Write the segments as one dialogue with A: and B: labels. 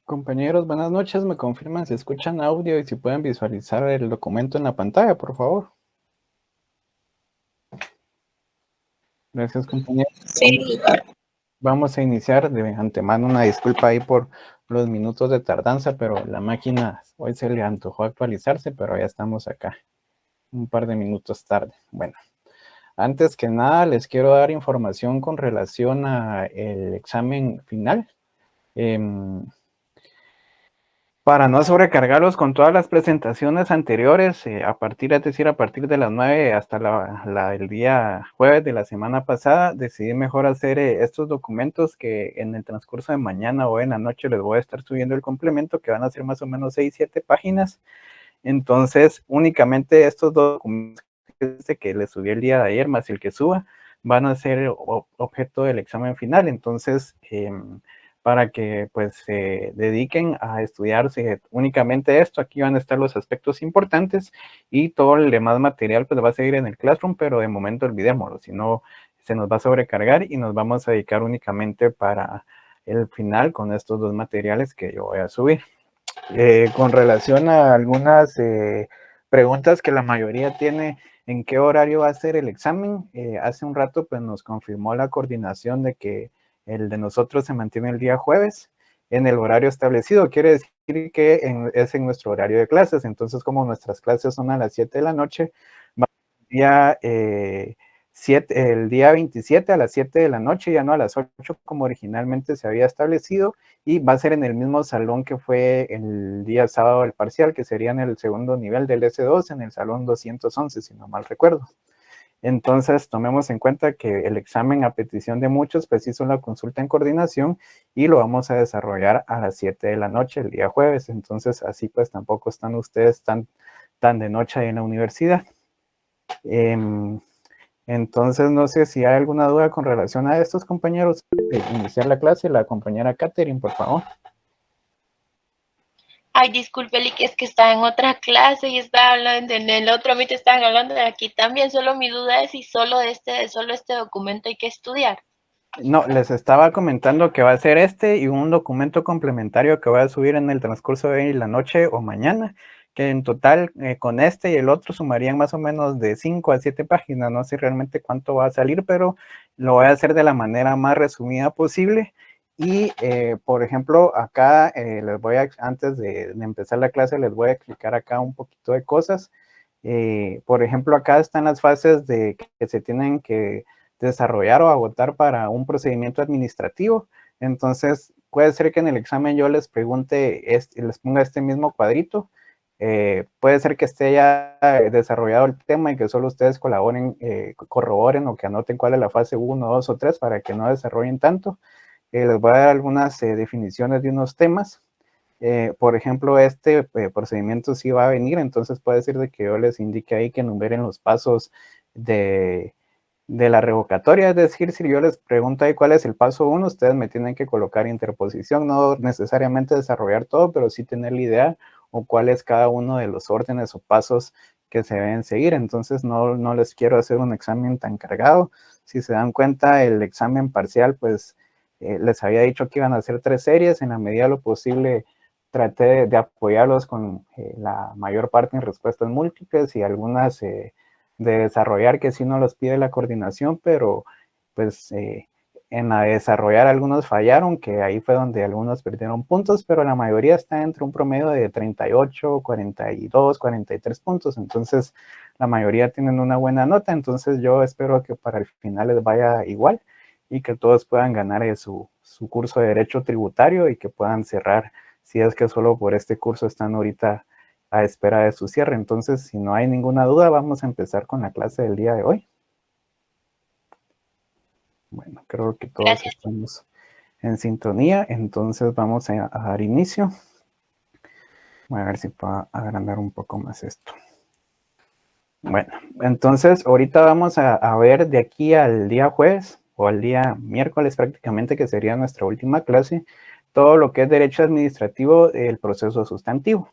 A: Compañeros, buenas noches. Me confirman si escuchan audio y si pueden visualizar el documento en la pantalla, por favor. Gracias, compañeros.
B: Sí,
A: Vamos a iniciar de antemano una disculpa ahí por los minutos de tardanza, pero la máquina hoy se le antojó actualizarse, pero ya estamos acá un par de minutos tarde. Bueno, antes que nada les quiero dar información con relación al examen final. Para no sobrecargarlos con todas las presentaciones anteriores, es decir, a partir de las 9 hasta el día jueves de la semana pasada, decidí mejor hacer estos documentos que en el transcurso de mañana o en la noche les voy a estar subiendo el complemento, que van a ser más o menos 6-7 páginas. Entonces, únicamente estos documentos que les subí el día de ayer, más el que suba, van a ser objeto del examen final. Entonces, para que pues se dediquen a estudiarse únicamente esto, aquí van a estar los aspectos importantes y todo el demás material pues va a seguir en el Classroom, pero de momento olvidémoslo, si no se nos va a sobrecargar y nos vamos a dedicar únicamente para el final con estos dos materiales que yo voy a subir. Con relación a algunas preguntas que la mayoría tiene, ¿en qué horario va a ser el examen? Hace un rato pues nos confirmó la coordinación de que el de nosotros se mantiene el día jueves en el horario establecido. Quiere decir que es en nuestro horario de clases. Entonces, como nuestras clases son a las 7 de la noche, va a ser el día 27 a las 7 de la noche, ya no a las 8 como originalmente se había establecido, y va a ser en el mismo salón que fue el día sábado del parcial, que sería en el segundo nivel del S2, en el salón 211, si no mal recuerdo. Entonces, tomemos en cuenta que el examen, a petición de muchos, pues hizo la consulta en coordinación y lo vamos a desarrollar a las 7 de la noche el día jueves. Entonces, así pues tampoco están ustedes tan de noche ahí en la universidad. Entonces, no sé si hay alguna duda con relación a estos, compañeros. Iniciar la clase, la compañera Catherine, por favor.
B: ay, disculpe, Lick, es que estaba en otra clase y estaba hablando, en el otro mito estaban hablando de aquí también. Solo mi duda es si solo este documento hay que estudiar.
A: No, les estaba comentando que va a ser este y un documento complementario que voy a subir en el transcurso de la noche o mañana, que en total con este y el otro sumarían más o menos de 5 a 7 páginas. No sé realmente cuánto va a salir, pero lo voy a hacer de la manera más resumida posible. Y, por ejemplo, acá antes de empezar la clase, les voy a explicar acá un poquito de cosas. Por ejemplo, acá están las fases que se tienen que desarrollar o agotar para un procedimiento administrativo. Entonces, puede ser que en el examen yo les pregunte, les ponga este mismo cuadrito. Puede ser que esté ya desarrollado el tema y que solo ustedes colaboren, corroboren o que anoten cuál es la fase 1, 2 o 3 para que no desarrollen tanto. Les voy a dar algunas definiciones de unos temas. Por ejemplo, este procedimiento sí va a venir, entonces puede ser de que yo les indique ahí que enumeren los pasos de la revocatoria. Es decir, si yo les pregunto ahí cuál es el paso 1, ustedes me tienen que colocar interposición, no necesariamente desarrollar todo, pero sí tener la idea o cuál es cada uno de los órdenes o pasos que se deben seguir. Entonces no les quiero hacer un examen tan cargado. Si se dan cuenta, el examen parcial, pues les había dicho que iban a hacer 3 series. En la medida de lo posible traté de apoyarlos con la mayor parte en respuestas múltiples y algunas de desarrollar que sí nos los pide la coordinación, pero pues en la de desarrollar algunos fallaron, que ahí fue donde algunos perdieron puntos, pero la mayoría está entre un promedio de 38, 42, 43 puntos, entonces la mayoría tienen una buena nota, entonces yo espero que para el final les vaya igual y que todos puedan ganar su curso de Derecho Tributario y que puedan cerrar, si es que solo por este curso están ahorita a espera de su cierre. Entonces, si no hay ninguna duda, vamos a empezar con la clase del día de hoy. Bueno, creo que todos
B: Gracias.
A: estamos en sintonía, entonces vamos a dar inicio. Voy a ver si puedo agrandar un poco más esto. Bueno, entonces ahorita vamos a ver de aquí al día jueves o al día miércoles prácticamente, que sería nuestra última clase, todo lo que es derecho administrativo del proceso sustantivo.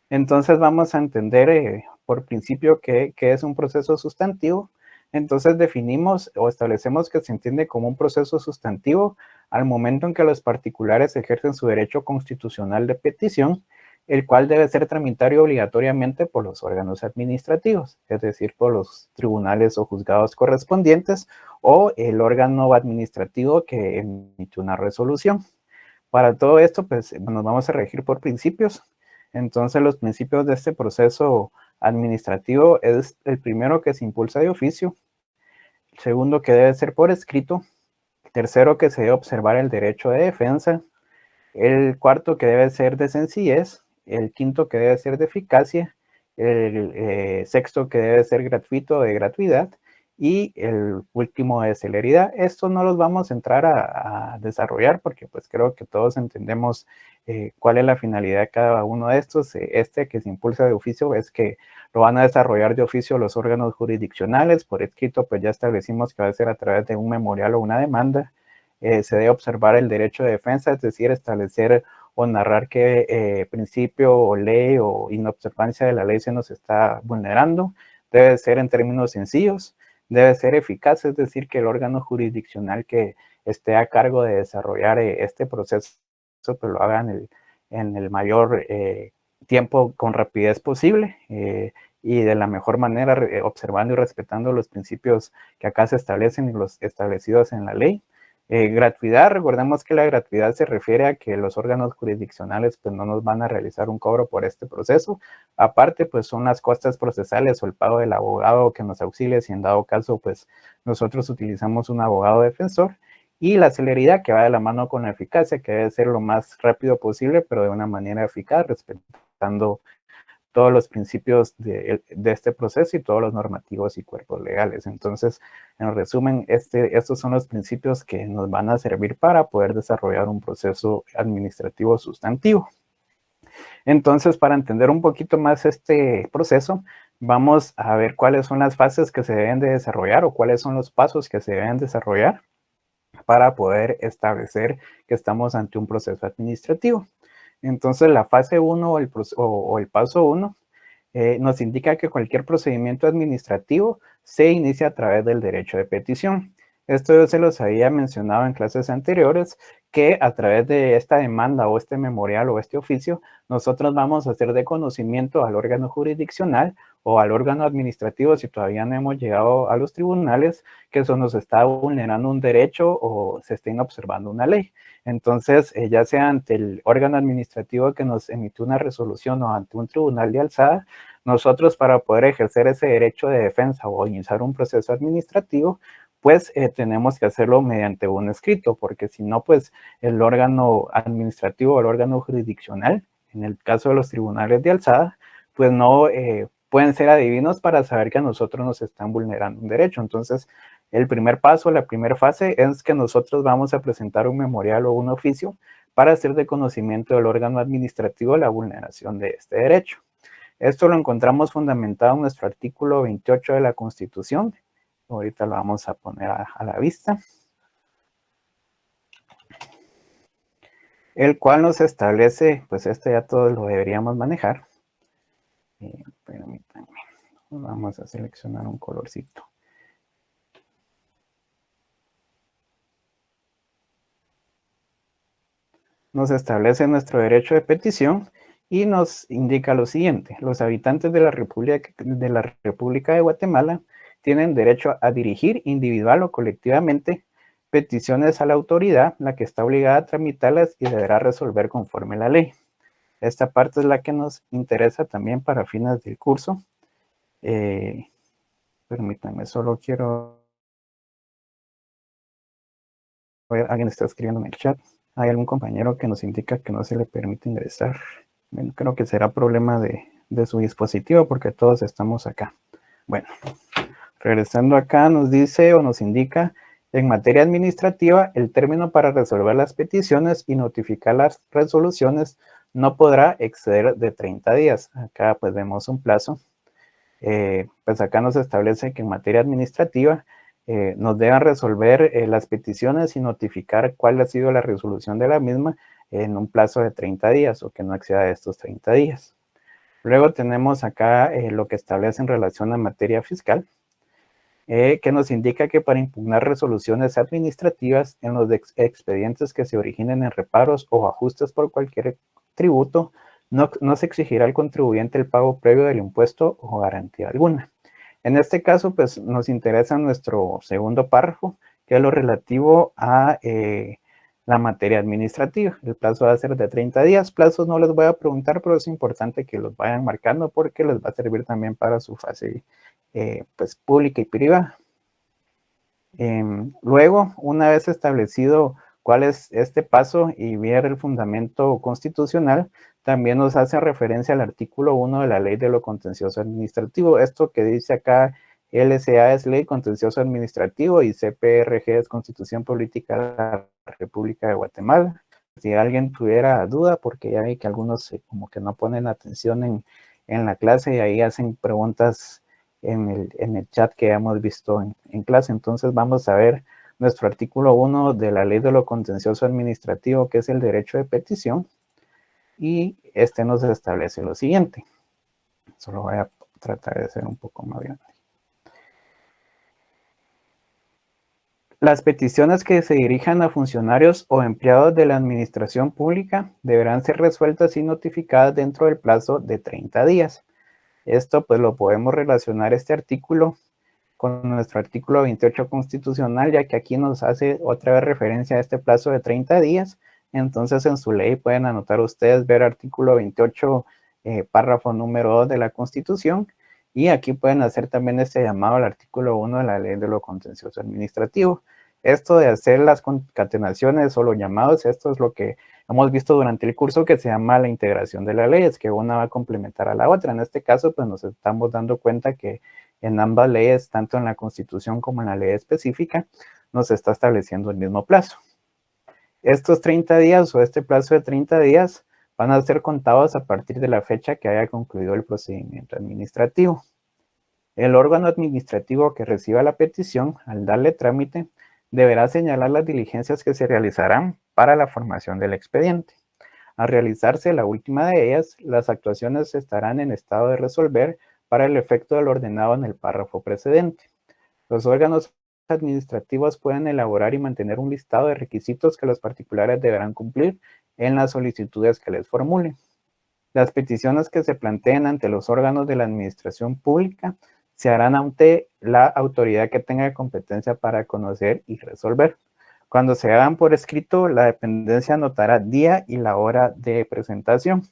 A: Entonces vamos a entender por principio qué es un proceso sustantivo. Entonces definimos o establecemos que se entiende como un proceso sustantivo al momento en que los particulares ejercen su derecho constitucional de petición, el cual debe ser tramitado obligatoriamente por los órganos administrativos, es decir, por los tribunales o juzgados correspondientes o el órgano administrativo que emite una resolución. Para todo esto, pues nos vamos a regir por principios. Entonces, los principios de este proceso administrativo es el primero, que se impulsa de oficio; el segundo, que debe ser por escrito; el tercero, que se debe observar el derecho de defensa; el cuarto, que debe ser de sencillez; el quinto, que debe ser de eficacia; el sexto, que debe ser gratuito o de gratuidad; y el último de celeridad. Estos no los vamos a entrar a desarrollar porque pues creo que todos entendemos cuál es la finalidad de cada uno de estos. Este que se impulsa de oficio es que lo van a desarrollar de oficio los órganos jurisdiccionales. Por escrito pues ya establecimos que va a ser a través de un memorial o una demanda. Se debe observar el derecho de defensa, es decir, establecer o narrar qué principio o ley o inobservancia de la ley se nos está vulnerando. Debe ser en términos sencillos. Debe ser eficaz, es decir, que el órgano jurisdiccional que esté a cargo de desarrollar este proceso pues lo haga en el mayor tiempo, con rapidez posible, y de la mejor manera, observando y respetando los principios que acá se establecen y los establecidos en la ley. Gratuidad, recordemos que la gratuidad se refiere a que los órganos jurisdiccionales pues no nos van a realizar un cobro por este proceso. Aparte pues son las costas procesales o el pago del abogado que nos auxilie si en dado caso pues nosotros utilizamos un abogado defensor. Y la celeridad, que va de la mano con la eficacia, que debe ser lo más rápido posible pero de una manera eficaz, respetando todos los principios de este proceso y todos los normativos y cuerpos legales. Entonces, en resumen, estos son los principios que nos van a servir para poder desarrollar un proceso administrativo sustantivo. Entonces, para entender un poquito más este proceso, vamos a ver cuáles son las fases que se deben de desarrollar o cuáles son los pasos que se deben desarrollar para poder establecer que estamos ante un proceso administrativo. Entonces, la fase 1 o el paso 1 nos indica que cualquier procedimiento administrativo se inicia a través del derecho de petición. Esto yo se los había mencionado en clases anteriores, que a través de esta demanda o este memorial o este oficio, nosotros vamos a hacer de conocimiento al órgano jurisdiccional o al órgano administrativo, si todavía no hemos llegado a los tribunales, que eso nos está vulnerando un derecho o se estén observando una ley. Entonces, ya sea ante el órgano administrativo que nos emitió una resolución o ante un tribunal de alzada, nosotros para poder ejercer ese derecho de defensa o iniciar un proceso administrativo, pues tenemos que hacerlo mediante un escrito, porque si no, pues el órgano administrativo o el órgano jurisdiccional, en el caso de los tribunales de alzada, pues no pueden ser adivinos para saber que a nosotros nos están vulnerando un derecho. Entonces, el primer paso, la primera fase, es que nosotros vamos a presentar un memorial o un oficio para hacer de conocimiento del órgano administrativo la vulneración de este derecho. Esto lo encontramos fundamentado en nuestro artículo 28 de la Constitución. Ahorita lo vamos a poner a la vista. El cual nos establece, pues ya todos lo deberíamos manejar. Permítanme, vamos a seleccionar un colorcito. Nos establece nuestro derecho de petición y nos indica lo siguiente: los habitantes de la República de Guatemala tienen derecho a dirigir individual o colectivamente peticiones a la autoridad, la que está obligada a tramitarlas y deberá resolver conforme a la ley. Esta parte es la que nos interesa también para fines del curso. Permítanme, solo quiero ver, alguien está escribiendo en el chat. Hay algún compañero que nos indica que no se le permite ingresar. Bueno, creo que será problema de su dispositivo porque todos estamos acá. Bueno, regresando acá, nos dice o nos indica: en materia administrativa, el término para resolver las peticiones y notificar las resoluciones no podrá exceder de 30 días. Acá pues vemos un plazo. Pues acá nos establece que en materia administrativa nos deben resolver las peticiones y notificar cuál ha sido la resolución de la misma en un plazo de 30 días o que no exceda de estos 30 días. Luego tenemos acá lo que establece en relación a materia fiscal. que nos indica que para impugnar resoluciones administrativas en los expedientes que se originen en reparos o ajustes por cualquier tributo, no se exigirá al contribuyente el pago previo del impuesto o garantía alguna. En este caso, pues nos interesa nuestro segundo párrafo, que es lo relativo a la materia administrativa. El plazo va a ser de 30 días. Plazos no les voy a preguntar, pero es importante que los vayan marcando porque les va a servir también para su fase pues, pública y privada. Luego, una vez establecido cuál es este paso y ver el fundamento constitucional, también nos hace referencia al artículo 1 de la Ley de lo Contencioso Administrativo. Esto que dice acá, LCA es Ley Contencioso Administrativo y CPRG es Constitución Política de la República de Guatemala. Si alguien tuviera duda, porque ya vi que algunos como que no ponen atención en la clase y ahí hacen preguntas en el chat que hemos visto en clase. Entonces vamos a ver nuestro artículo 1 de la Ley de lo Contencioso Administrativo, que es el derecho de petición, y este nos establece lo siguiente. Solo voy a tratar de ser un poco más grande. Las peticiones que se dirijan a funcionarios o empleados de la administración pública deberán ser resueltas y notificadas dentro del plazo de 30 días. Esto pues lo podemos relacionar este artículo con nuestro artículo 28 constitucional, ya que aquí nos hace otra vez referencia a este plazo de 30 días. Entonces en su ley pueden anotar ustedes, ver artículo 28, párrafo número 2 de la Constitución, y aquí pueden hacer también este llamado al artículo 1 de la Ley de lo Contencioso Administrativo. Esto de hacer las concatenaciones o los llamados, esto es lo que hemos visto durante el curso, que se llama la integración de las leyes, que una va a complementar a la otra. En este caso, pues nos estamos dando cuenta que en ambas leyes, tanto en la Constitución como en la ley específica, nos está estableciendo el mismo plazo. Estos 30 días o este plazo de 30 días van a ser contados a partir de la fecha que haya concluido el procedimiento administrativo. El órgano administrativo que reciba la petición, al darle trámite, deberá señalar las diligencias que se realizarán para la formación del expediente. Al realizarse la última de ellas, las actuaciones estarán en estado de resolver para el efecto del ordenado en el párrafo precedente. Los órganos administrativos pueden elaborar y mantener un listado de requisitos que los particulares deberán cumplir en las solicitudes que les formulen. Las peticiones que se planteen ante los órganos de la administración pública se harán ante la autoridad que tenga competencia para conocer y resolver. Cuando se hagan por escrito, la dependencia anotará día y la hora de presentación.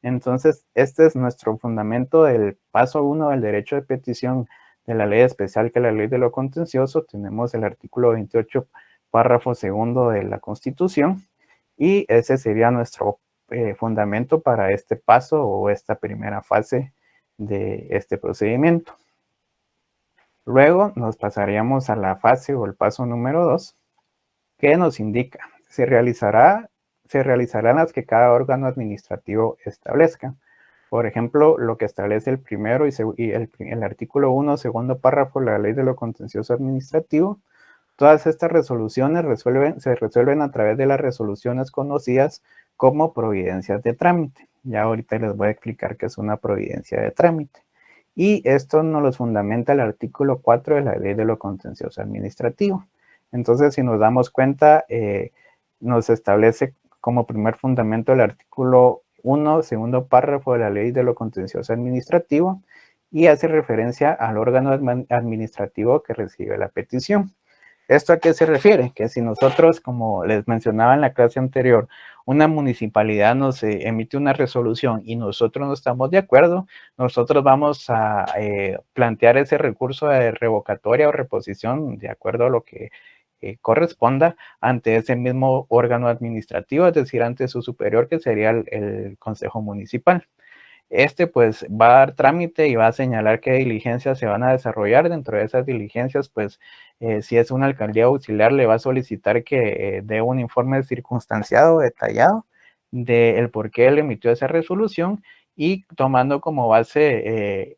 A: Entonces, este es nuestro fundamento del paso 1 del derecho de petición de la ley especial, que es la Ley de lo Contencioso. Tenemos el artículo 28, párrafo segundo de la Constitución, y ese sería nuestro fundamento para este paso o esta primera fase de este procedimiento. Luego nos pasaríamos a la fase o el paso número 2, que nos indica, se realizarán las que cada órgano administrativo establezca. Por ejemplo, lo que establece el primero y el artículo 1, segundo párrafo de la Ley de lo Contencioso Administrativo. Todas estas resoluciones se resuelven a través de las resoluciones conocidas como providencias de trámite. Ya ahorita les voy a explicar qué es una providencia de trámite. Y esto nos lo fundamenta el artículo 4 de la Ley de lo Contencioso Administrativo. Entonces, si nos damos cuenta, nos establece como primer fundamento el artículo 1, segundo párrafo de la Ley de lo Contencioso Administrativo, y hace referencia al órgano administrativo que recibe la petición. ¿Esto a qué se refiere? Que si nosotros, como les mencionaba en la clase anterior, una municipalidad nos emite una resolución y nosotros no estamos de acuerdo, nosotros vamos a plantear ese recurso de revocatoria o reposición de acuerdo a lo que corresponda ante ese mismo órgano administrativo, es decir, ante su superior, que sería el Consejo Municipal. Este pues va a dar trámite y va a señalar qué diligencias se van a desarrollar. Dentro de esas diligencias, pues si es una alcaldía auxiliar, le va a solicitar que dé un informe circunstanciado, detallado, del por qué él emitió esa resolución, y tomando como base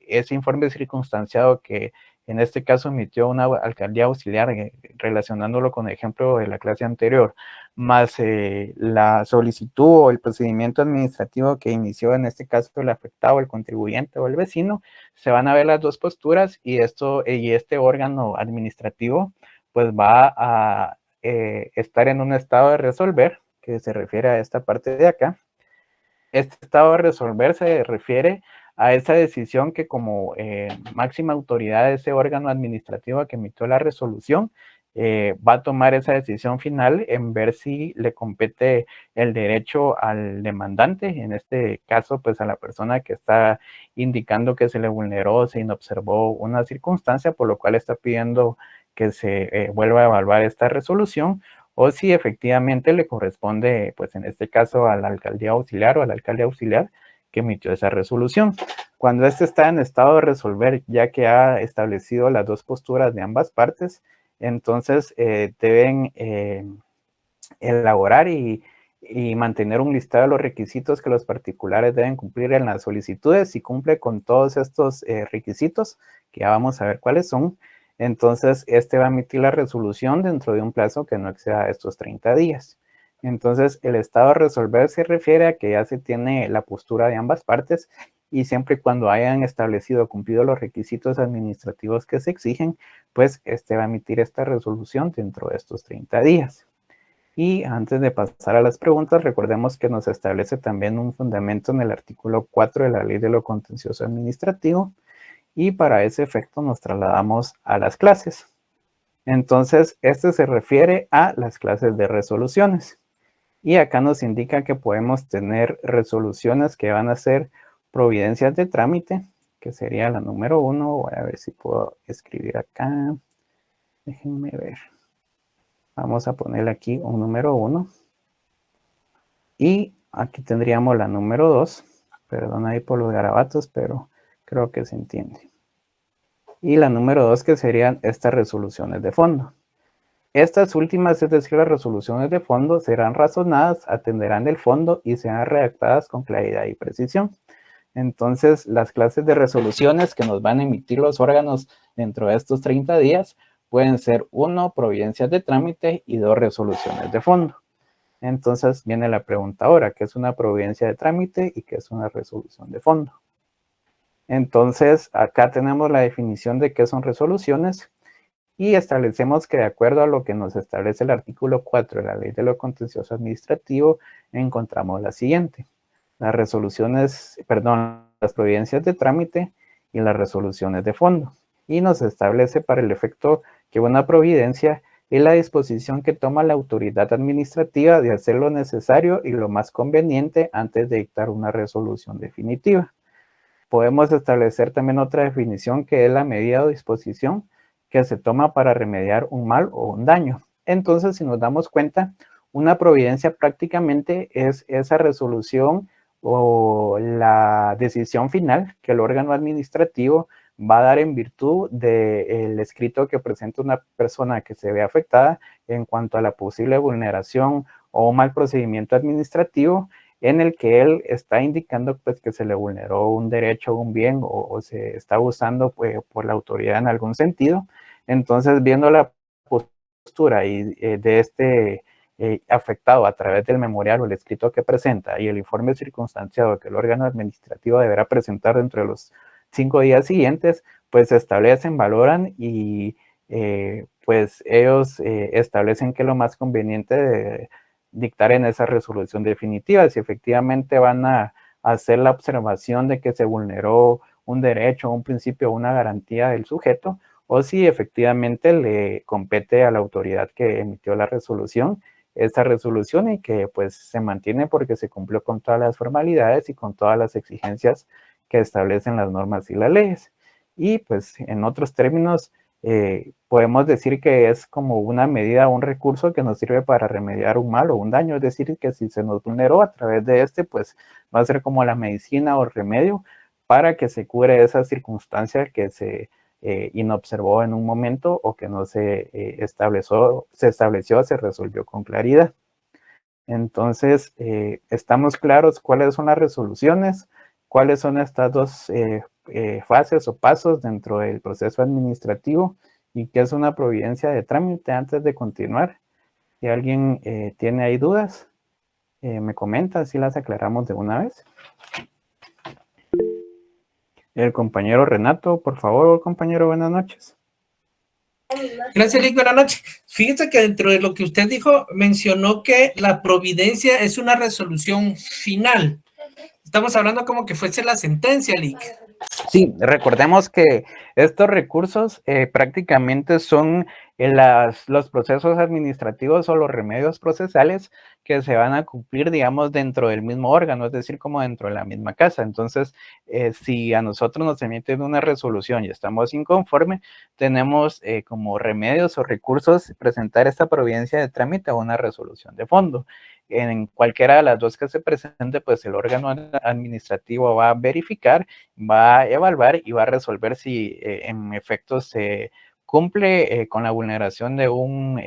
A: ese informe circunstanciado que en este caso emitió una alcaldía auxiliar, relacionándolo con el ejemplo de la clase anterior, más la solicitud o el procedimiento administrativo que inició en este caso el afectado, el contribuyente o el vecino, se van a ver las dos posturas y este órgano administrativo pues va a estar en un estado de resolver, que se refiere a esta parte de acá. Este estado de resolver se refiere a esa decisión que como máxima autoridad de ese órgano administrativo que emitió la resolución, va a tomar esa decisión final en ver si le compete el derecho al demandante, en este caso pues a la persona que está indicando que se le vulneró, se inobservó una circunstancia, por lo cual está pidiendo que se vuelva a evaluar esta resolución, o si efectivamente le corresponde, pues en este caso, a la alcaldía auxiliar o al alcalde auxiliar que emitió esa resolución. Cuando este está en estado de resolver, ya que ha establecido las dos posturas de ambas partes, entonces deben elaborar y mantener un listado de los requisitos que los particulares deben cumplir en las solicitudes. Si cumple con todos estos requisitos, que ya vamos a ver cuáles son, entonces este va a emitir la resolución dentro de un plazo que no exceda estos 30 días. Entonces, el estado de resolver se refiere a que ya se tiene la postura de ambas partes y siempre y cuando hayan establecido, cumplido los requisitos administrativos que se exigen, pues este va a emitir esta resolución dentro de estos 30 días. Y antes de pasar a las preguntas, recordemos que nos establece también un fundamento en el artículo 4 de la Ley de lo Contencioso Administrativo, y para ese efecto nos trasladamos a las clases. Entonces, este se refiere a las clases de resoluciones. Y acá nos indica que podemos tener resoluciones que van a ser providencias de trámite, que sería la número 1. Voy a ver si puedo escribir acá. Déjenme ver. Vamos a ponerle aquí un número 1. Y aquí tendríamos la número 2. Perdón ahí por los garabatos, pero creo que se entiende. Y la número 2, que serían estas resoluciones de fondo. Estas últimas, es decir, las resoluciones de fondo, serán razonadas, atenderán el fondo y serán redactadas con claridad y precisión. Entonces, las clases de resoluciones que nos van a emitir los órganos dentro de estos 30 días pueden ser 1, providencias de trámite, y 2, resoluciones de fondo. Entonces viene la pregunta ahora, ¿qué es una providencia de trámite y qué es una resolución de fondo? Entonces acá tenemos la definición de qué son resoluciones y establecemos que de acuerdo a lo que nos establece el artículo 4 de la Ley de lo Contencioso Administrativo, encontramos la siguiente: las providencias de trámite y las resoluciones de fondo. Y nos establece para el efecto que una providencia es la disposición que toma la autoridad administrativa de hacer lo necesario y lo más conveniente antes de dictar una resolución definitiva. Podemos establecer también otra definición, que es la medida o disposición que se toma para remediar un mal o un daño. Entonces, si nos damos cuenta, una providencia prácticamente es esa resolución o la decisión final que el órgano administrativo va a dar en virtud del escrito que presenta una persona que se ve afectada en cuanto a la posible vulneración o mal procedimiento administrativo en el que él está indicando pues, que se le vulneró un derecho, un bien, o se está abusando pues, por la autoridad en algún sentido. Entonces, viendo la postura de este afectado a través del memorial o el escrito que presenta y el informe circunstanciado que el órgano administrativo deberá presentar dentro de los 5 días siguientes, pues se establecen, valoran y pues ellos establecen que lo más conveniente de dictar en esa resolución definitiva, si efectivamente van a hacer la observación de que se vulneró un derecho, un principio, una garantía del sujeto, o si efectivamente le compete a la autoridad que emitió la resolución esta resolución y que pues se mantiene porque se cumplió con todas las formalidades y con todas las exigencias que establecen las normas y las leyes. Y pues en otros términos, podemos decir que es como una medida, un recurso que nos sirve para remediar un mal o un daño, es decir, que si se nos vulneró a través de este, pues va a ser como la medicina o remedio para que se cure esa circunstancia que se inobservó en un momento o que no se estableció, se resolvió con claridad. Entonces, estamos claros cuáles son las resoluciones, cuáles son estas dos fases o pasos dentro del proceso administrativo y qué es una providencia de trámite antes de continuar. Si alguien tiene ahí dudas, me comenta, si las aclaramos de una vez. El compañero Renato, por favor, compañero, buenas noches.
C: Gracias, Lick. Buenas noches. Fíjese que dentro de lo que usted dijo, mencionó que la providencia es una resolución final. Estamos hablando como que fuese la sentencia, Lick.
A: Sí, recordemos que estos recursos prácticamente son los procesos administrativos o los remedios procesales que se van a cumplir, digamos, dentro del mismo órgano, es decir, como dentro de la misma casa. Entonces, si a nosotros nos emiten una resolución y estamos inconforme, tenemos como remedios o recursos presentar esta providencia de trámite o una resolución de fondo. En cualquiera de las dos que se presente, pues el órgano administrativo va a verificar, va a evaluar y va a resolver si en efecto se cumple con la vulneración de un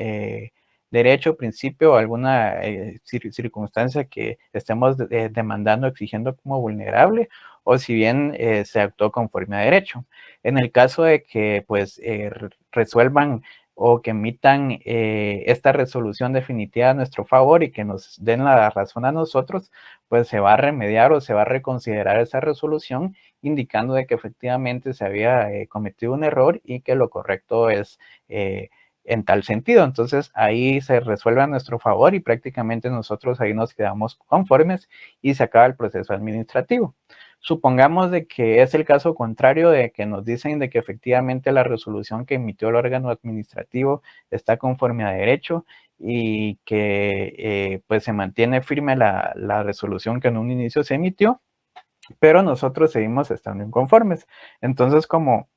A: derecho, principio o alguna circunstancia que estemos demandando, exigiendo como vulnerable, o si bien se actuó conforme a derecho. En el caso de que pues resuelvan o que emitan esta resolución definitiva a nuestro favor y que nos den la razón a nosotros, pues se va a remediar o se va a reconsiderar esa resolución, indicando de que efectivamente se había cometido un error y que lo correcto es en tal sentido. Entonces ahí se resuelve a nuestro favor y prácticamente nosotros ahí nos quedamos conformes y se acaba el proceso administrativo. Supongamos de que es el caso contrario, de que nos dicen de que efectivamente la resolución que emitió el órgano administrativo está conforme a derecho y que pues se mantiene firme la resolución que en un inicio se emitió, pero nosotros seguimos estando inconformes. Entonces, como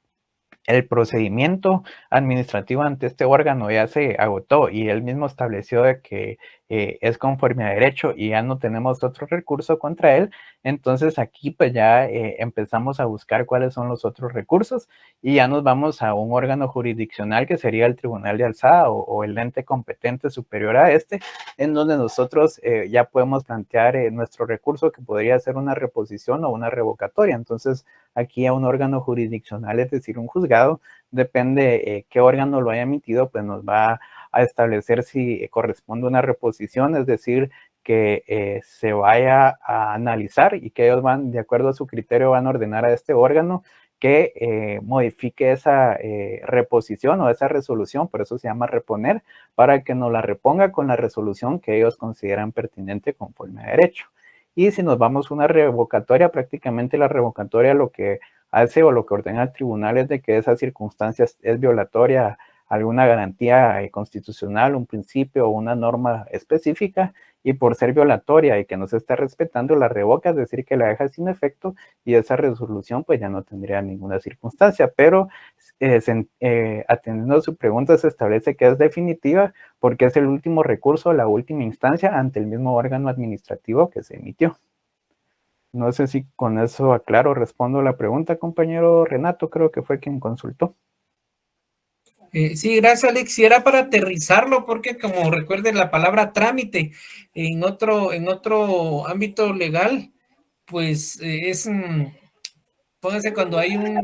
A: el procedimiento administrativo ante este órgano ya se agotó y él mismo estableció de que es conforme a derecho y ya no tenemos otro recurso contra él, entonces aquí pues ya empezamos a buscar cuáles son los otros recursos y ya nos vamos a un órgano jurisdiccional que sería el Tribunal de Alzada o el ente competente superior a este, en donde nosotros ya podemos plantear nuestro recurso, que podría ser una reposición o una revocatoria. Entonces aquí a un órgano jurisdiccional, es decir, un juzgado, depende qué órgano lo haya emitido, pues nos va a establecer si corresponde una reposición, es decir, que se vaya a analizar y que ellos van, de acuerdo a su criterio, van a ordenar a este órgano que modifique esa reposición o esa resolución, por eso se llama reponer, para que nos la reponga con la resolución que ellos consideran pertinente conforme a derecho. Y si nos vamos a una revocatoria, prácticamente la revocatoria lo que hace o lo que ordena el tribunal es de que esa circunstancia es violatoria a alguna garantía constitucional, un principio o una norma específica, y por ser violatoria y que no se está respetando, la revoca, es decir, que la deja sin efecto y esa resolución pues ya no tendría ninguna circunstancia, pero atendiendo a su pregunta se establece que es definitiva porque es el último recurso, la última instancia ante el mismo órgano administrativo que se emitió. No sé si con eso aclaro, respondo la pregunta, compañero Renato, creo que fue quien consultó.
C: Sí, gracias, Alex. Y era para aterrizarlo, porque como recuerden la palabra trámite en otro ámbito legal, pues póngase cuando hay no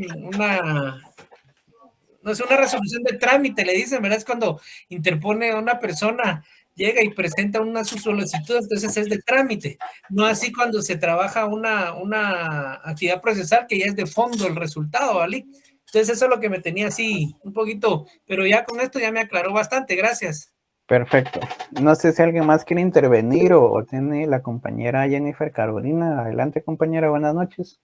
C: es una resolución de trámite, le dicen, ¿verdad? Es cuando interpone a una persona, llega y presenta su solicitud, entonces es de trámite. No así cuando se trabaja una actividad procesal que ya es de fondo el resultado, ¿vale? Entonces eso es lo que me tenía así un poquito, pero ya con esto ya me aclaró bastante, gracias.
A: Perfecto. No sé si alguien más quiere intervenir o tiene la compañera Jennifer Carolina. Adelante, compañera, buenas noches.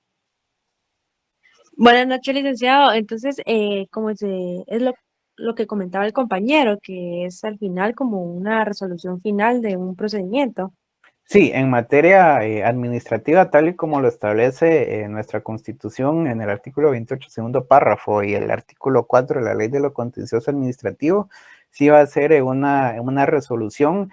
D: Buenas noches, licenciado. Entonces, es lo que comentaba el compañero, que es al final como una resolución final de un procedimiento.
A: Sí, en materia administrativa, tal y como lo establece nuestra Constitución en el artículo 28, segundo párrafo, y el artículo 4 de la Ley de lo Contencioso Administrativo, sí va a ser una resolución,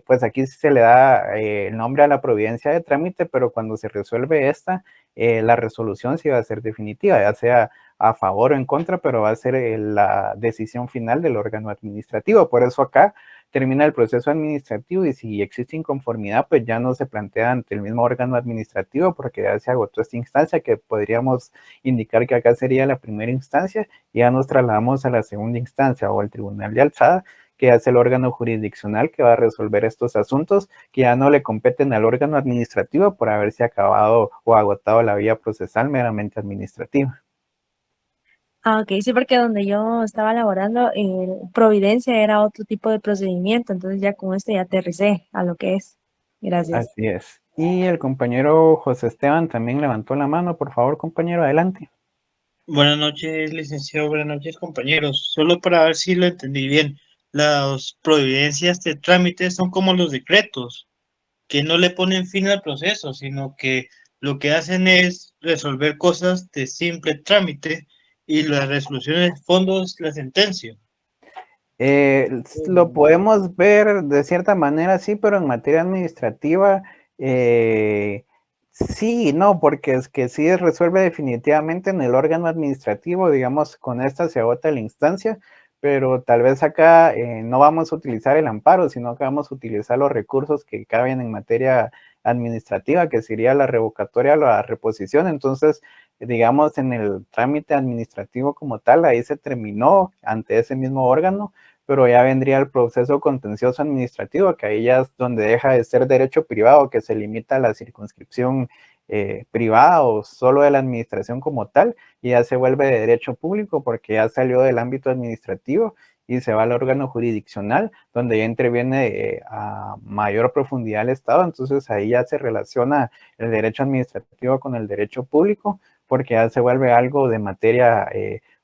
A: pues aquí se le da el nombre a la providencia de trámite, pero cuando se resuelve esta, la resolución sí va a ser definitiva, ya sea a favor o en contra, pero va a ser la decisión final del órgano administrativo. Por eso acá termina el proceso administrativo y si existe inconformidad, pues ya no se plantea ante el mismo órgano administrativo porque ya se agotó esta instancia, que podríamos indicar que acá sería la primera instancia, y ya nos trasladamos a la segunda instancia o al tribunal de alzada, que es el órgano jurisdiccional que va a resolver estos asuntos que ya no le competen al órgano administrativo por haberse acabado o agotado la vía procesal meramente administrativa.
D: Ah, ok, sí, porque donde yo estaba laborando, Providencia era otro tipo de procedimiento, entonces ya con esto ya aterricé a lo que es. Gracias.
A: Así es. Y el compañero José Esteban también levantó la mano. Por favor, compañero, adelante.
E: Buenas noches, licenciado. Buenas noches, compañeros. Solo para ver si lo entendí bien, las providencias de trámite son como los decretos, que no le ponen fin al proceso, sino que lo que hacen es resolver cosas de simple trámite y las resoluciones de fondos, la sentencia.
A: Lo podemos ver de cierta manera, sí, pero en materia administrativa, sí, no, porque es que sí resuelve definitivamente en el órgano administrativo, digamos, con esta se agota la instancia, pero tal vez acá no vamos a utilizar el amparo, sino que vamos a utilizar los recursos que caben en materia administrativa, que sería la revocatoria o la reposición. Entonces, digamos, en el trámite administrativo como tal, ahí se terminó ante ese mismo órgano, pero ya vendría el proceso contencioso administrativo, que ahí ya es donde deja de ser derecho privado, que se limita a la circunscripción privada o solo de la administración como tal, y ya se vuelve de derecho público porque ya salió del ámbito administrativo y se va al órgano jurisdiccional, donde ya interviene a mayor profundidad el Estado. Entonces ahí ya se relaciona el derecho administrativo con el derecho público, porque ya se vuelve algo de materia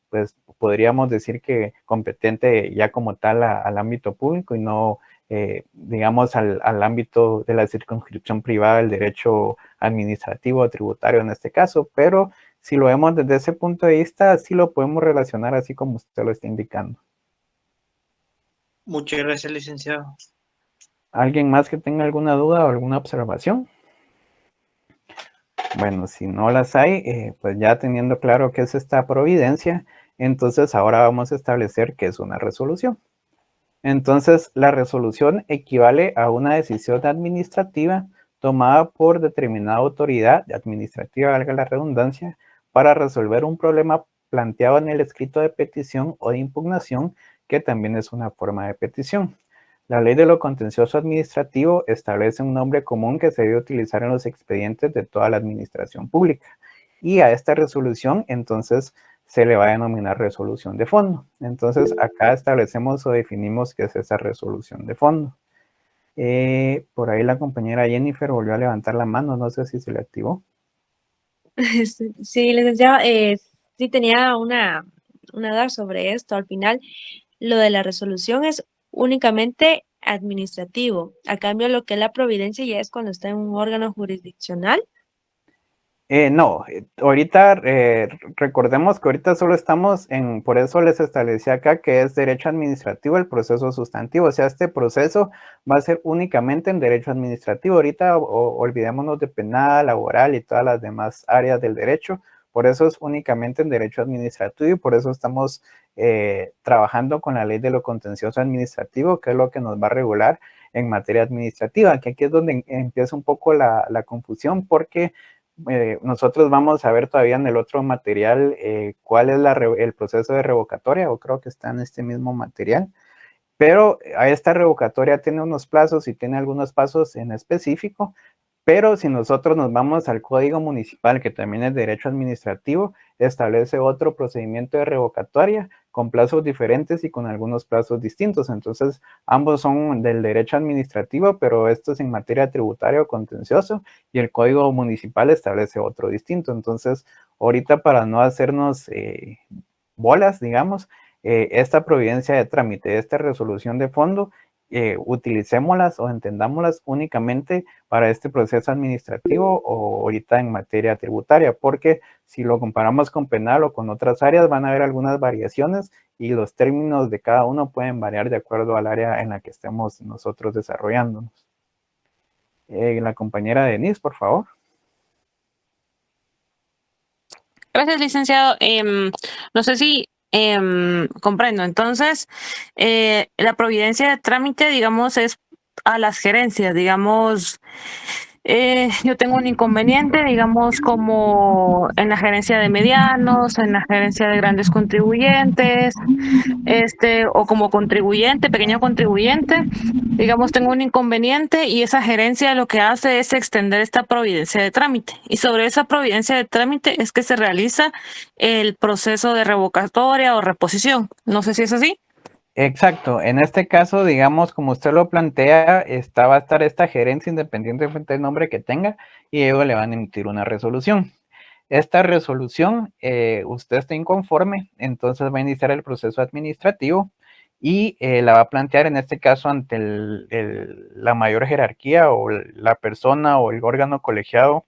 A: pues podríamos decir que competente ya como tal al ámbito público y no, digamos, al ámbito de la circunscripción privada del derecho administrativo o tributario en este caso, pero si lo vemos desde ese punto de vista, sí lo podemos relacionar así como usted lo está indicando.
E: Muchas gracias, licenciado.
A: ¿Alguien más que tenga alguna duda o alguna observación? Bueno, si no las hay, pues ya teniendo claro qué es esta providencia, entonces ahora vamos a establecer qué es una resolución. Entonces, la resolución equivale a una decisión administrativa tomada por determinada autoridad administrativa, valga la redundancia, para resolver un problema planteado en el escrito de petición o de impugnación, que también es una forma de petición. La ley de lo contencioso administrativo establece un nombre común que se debe utilizar en los expedientes de toda la administración pública. Y a esta resolución, entonces, se le va a denominar resolución de fondo. Entonces, acá establecemos o definimos qué es esa resolución de fondo. Por ahí la compañera Jennifer volvió a levantar la mano, no sé si se le activó.
D: Sí, licenciado, sí tenía una duda sobre esto. Al final, lo de la resolución es únicamente administrativo. A cambio, lo que es la providencia ya es cuando está en un órgano jurisdiccional.
A: No, ahorita recordemos que ahorita solo estamos por eso les establecí acá que es derecho administrativo el proceso sustantivo, o sea, este proceso va a ser únicamente en derecho administrativo. Ahorita olvidémonos de penal, laboral y todas las demás áreas del derecho, por eso es únicamente en derecho administrativo y por eso estamos trabajando con la ley de lo contencioso administrativo, que es lo que nos va a regular en materia administrativa, que aquí es donde empieza un poco la confusión, porque nosotros vamos a ver todavía en el otro material cuál es el proceso de revocatoria, o creo que está en este mismo material, pero a esta revocatoria tiene unos plazos y tiene algunos pasos en específico, pero si nosotros nos vamos al Código Municipal, que también es derecho administrativo, establece otro procedimiento de revocatoria con plazos diferentes y con algunos plazos distintos. Entonces, ambos son del derecho administrativo, pero esto es en materia tributaria o contencioso, y el Código Municipal establece otro distinto. Entonces, ahorita para no hacernos bolas, digamos, esta providencia de trámite, esta resolución de fondo, utilicémoslas o entendámoslas únicamente para este proceso administrativo o ahorita en materia tributaria, porque si lo comparamos con penal o con otras áreas van a haber algunas variaciones y los términos de cada uno pueden variar de acuerdo al área en la que estemos nosotros desarrollándonos. La compañera Denise, por favor.
F: Gracias, licenciado. No sé si Comprendo. Entonces, la providencia de trámite, digamos, es a las gerencias, digamos, yo tengo un inconveniente, digamos, como en la gerencia de medianos, en la gerencia de grandes contribuyentes, o como contribuyente, pequeño contribuyente, digamos, tengo un inconveniente y esa gerencia lo que hace es extender esta providencia de trámite. Y sobre esa providencia de trámite es que se realiza el proceso de revocatoria o reposición. No sé si es así.
A: Exacto, en este caso, digamos, como usted lo plantea, va a estar esta gerencia independientemente del nombre que tenga y ellos le van a emitir una resolución. Esta resolución, usted está inconforme, entonces va a iniciar el proceso administrativo y la va a plantear en este caso ante la mayor jerarquía o la persona o el órgano colegiado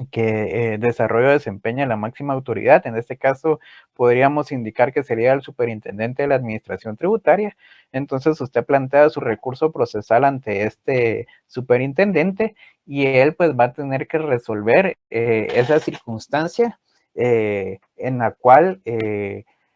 A: que desarrolla o desempeña la máxima autoridad. En este caso podríamos indicar que sería el superintendente de la administración tributaria. Entonces usted plantea su recurso procesal ante este superintendente y él pues va a tener que resolver esa circunstancia en la cual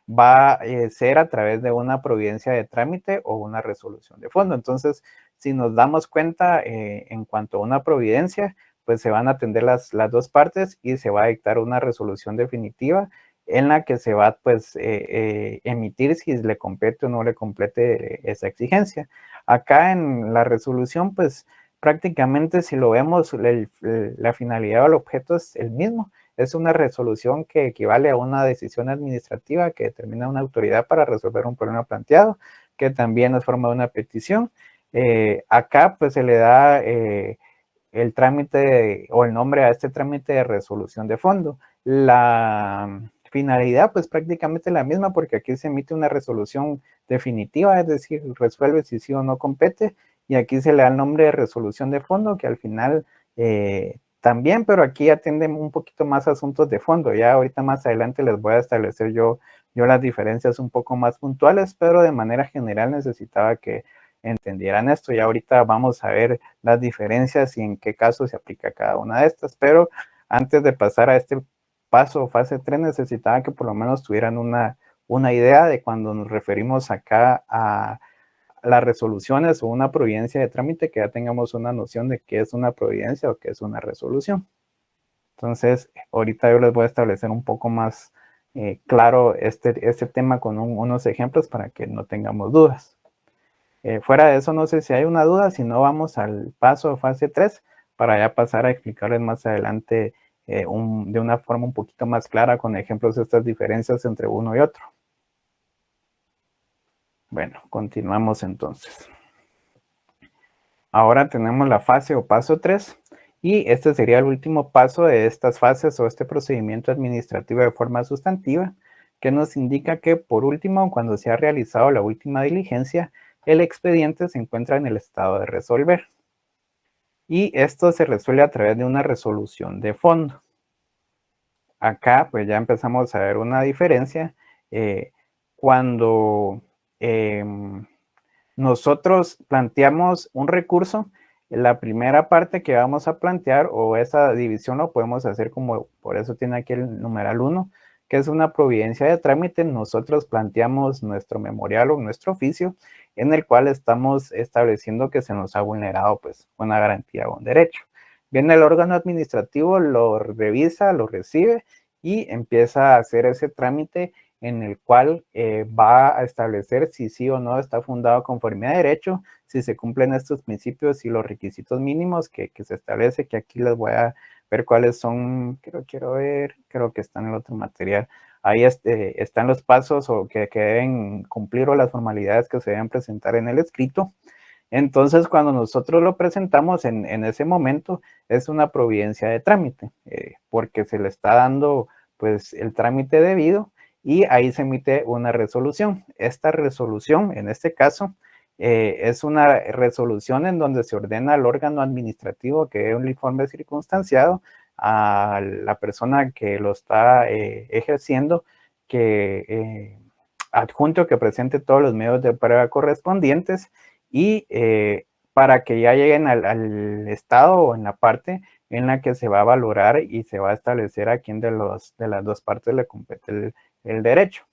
A: va a ser a través de una providencia de trámite o una resolución de fondo. Entonces, si nos damos cuenta en cuanto a una providencia, pues se van a atender las dos partes y se va a dictar una resolución definitiva en la que se va pues emitir si le compete o no le compete esa exigencia. Acá en la resolución pues prácticamente si lo vemos la finalidad o el objeto es el mismo. Es una resolución que equivale a una decisión administrativa que determina una autoridad para resolver un problema planteado, que también es forma de una petición. Acá pues se le da el trámite o el nombre a este trámite de resolución de fondo. La finalidad pues prácticamente la misma porque aquí se emite una resolución definitiva, es decir, resuelve si sí o no compete y aquí se le da el nombre de resolución de fondo que al final también, pero aquí atienden un poquito más asuntos de fondo. Ya ahorita más adelante les voy a establecer yo las diferencias un poco más puntuales, pero de manera general necesitaba que entendieran esto. Y ahorita vamos a ver las diferencias y en qué caso se aplica cada una de estas. Pero antes de pasar a este paso o fase 3, necesitaba que por lo menos tuvieran una idea de cuando nos referimos acá a las resoluciones o una providencia de trámite, que ya tengamos una noción de qué es una providencia o qué es una resolución. Entonces, ahorita yo les voy a establecer un poco más claro este tema con unos ejemplos para que no tengamos dudas. Fuera de eso, no sé si hay una duda, si no vamos al paso de fase 3 para ya pasar a explicarles más adelante de una forma un poquito más clara con ejemplos de estas diferencias entre uno y otro. Bueno, continuamos entonces. Ahora tenemos la fase o paso 3 y este sería el último paso de estas fases o este procedimiento administrativo de forma sustantiva que nos indica que por último, cuando se ha realizado la última diligencia, el expediente se encuentra en el estado de resolver. Y esto se resuelve a través de una resolución de fondo. Acá pues ya empezamos a ver una diferencia. Cuando nosotros planteamos un recurso, la primera parte que vamos a plantear o esa división lo podemos hacer como, por eso tiene aquí el numeral 1, que es una providencia de trámite. Nosotros planteamos nuestro memorial o nuestro oficio en el cual estamos estableciendo que se nos ha vulnerado pues una garantía o un derecho. Viene el órgano administrativo, lo revisa, lo recibe y empieza a hacer ese trámite en el cual va a establecer si sí o no está fundado conforme a derecho, si se cumplen estos principios y los requisitos mínimos que se establece, que aquí les voy a ver cuáles son, creo que está en el otro material. Ahí están los pasos o que deben cumplir o las formalidades que se deben presentar en el escrito. Entonces, cuando nosotros lo presentamos en ese momento, es una providencia de trámite, porque se le está dando pues el trámite debido y ahí se emite una resolución. Esta resolución, en este caso, es una resolución en donde se ordena al órgano administrativo que dé un informe circunstanciado a la persona que lo está ejerciendo, que adjunto que presente todos los medios de prueba correspondientes y para que ya lleguen al estado o en la parte en la que se va a valorar y se va a establecer a quién de las dos partes le compete el derecho.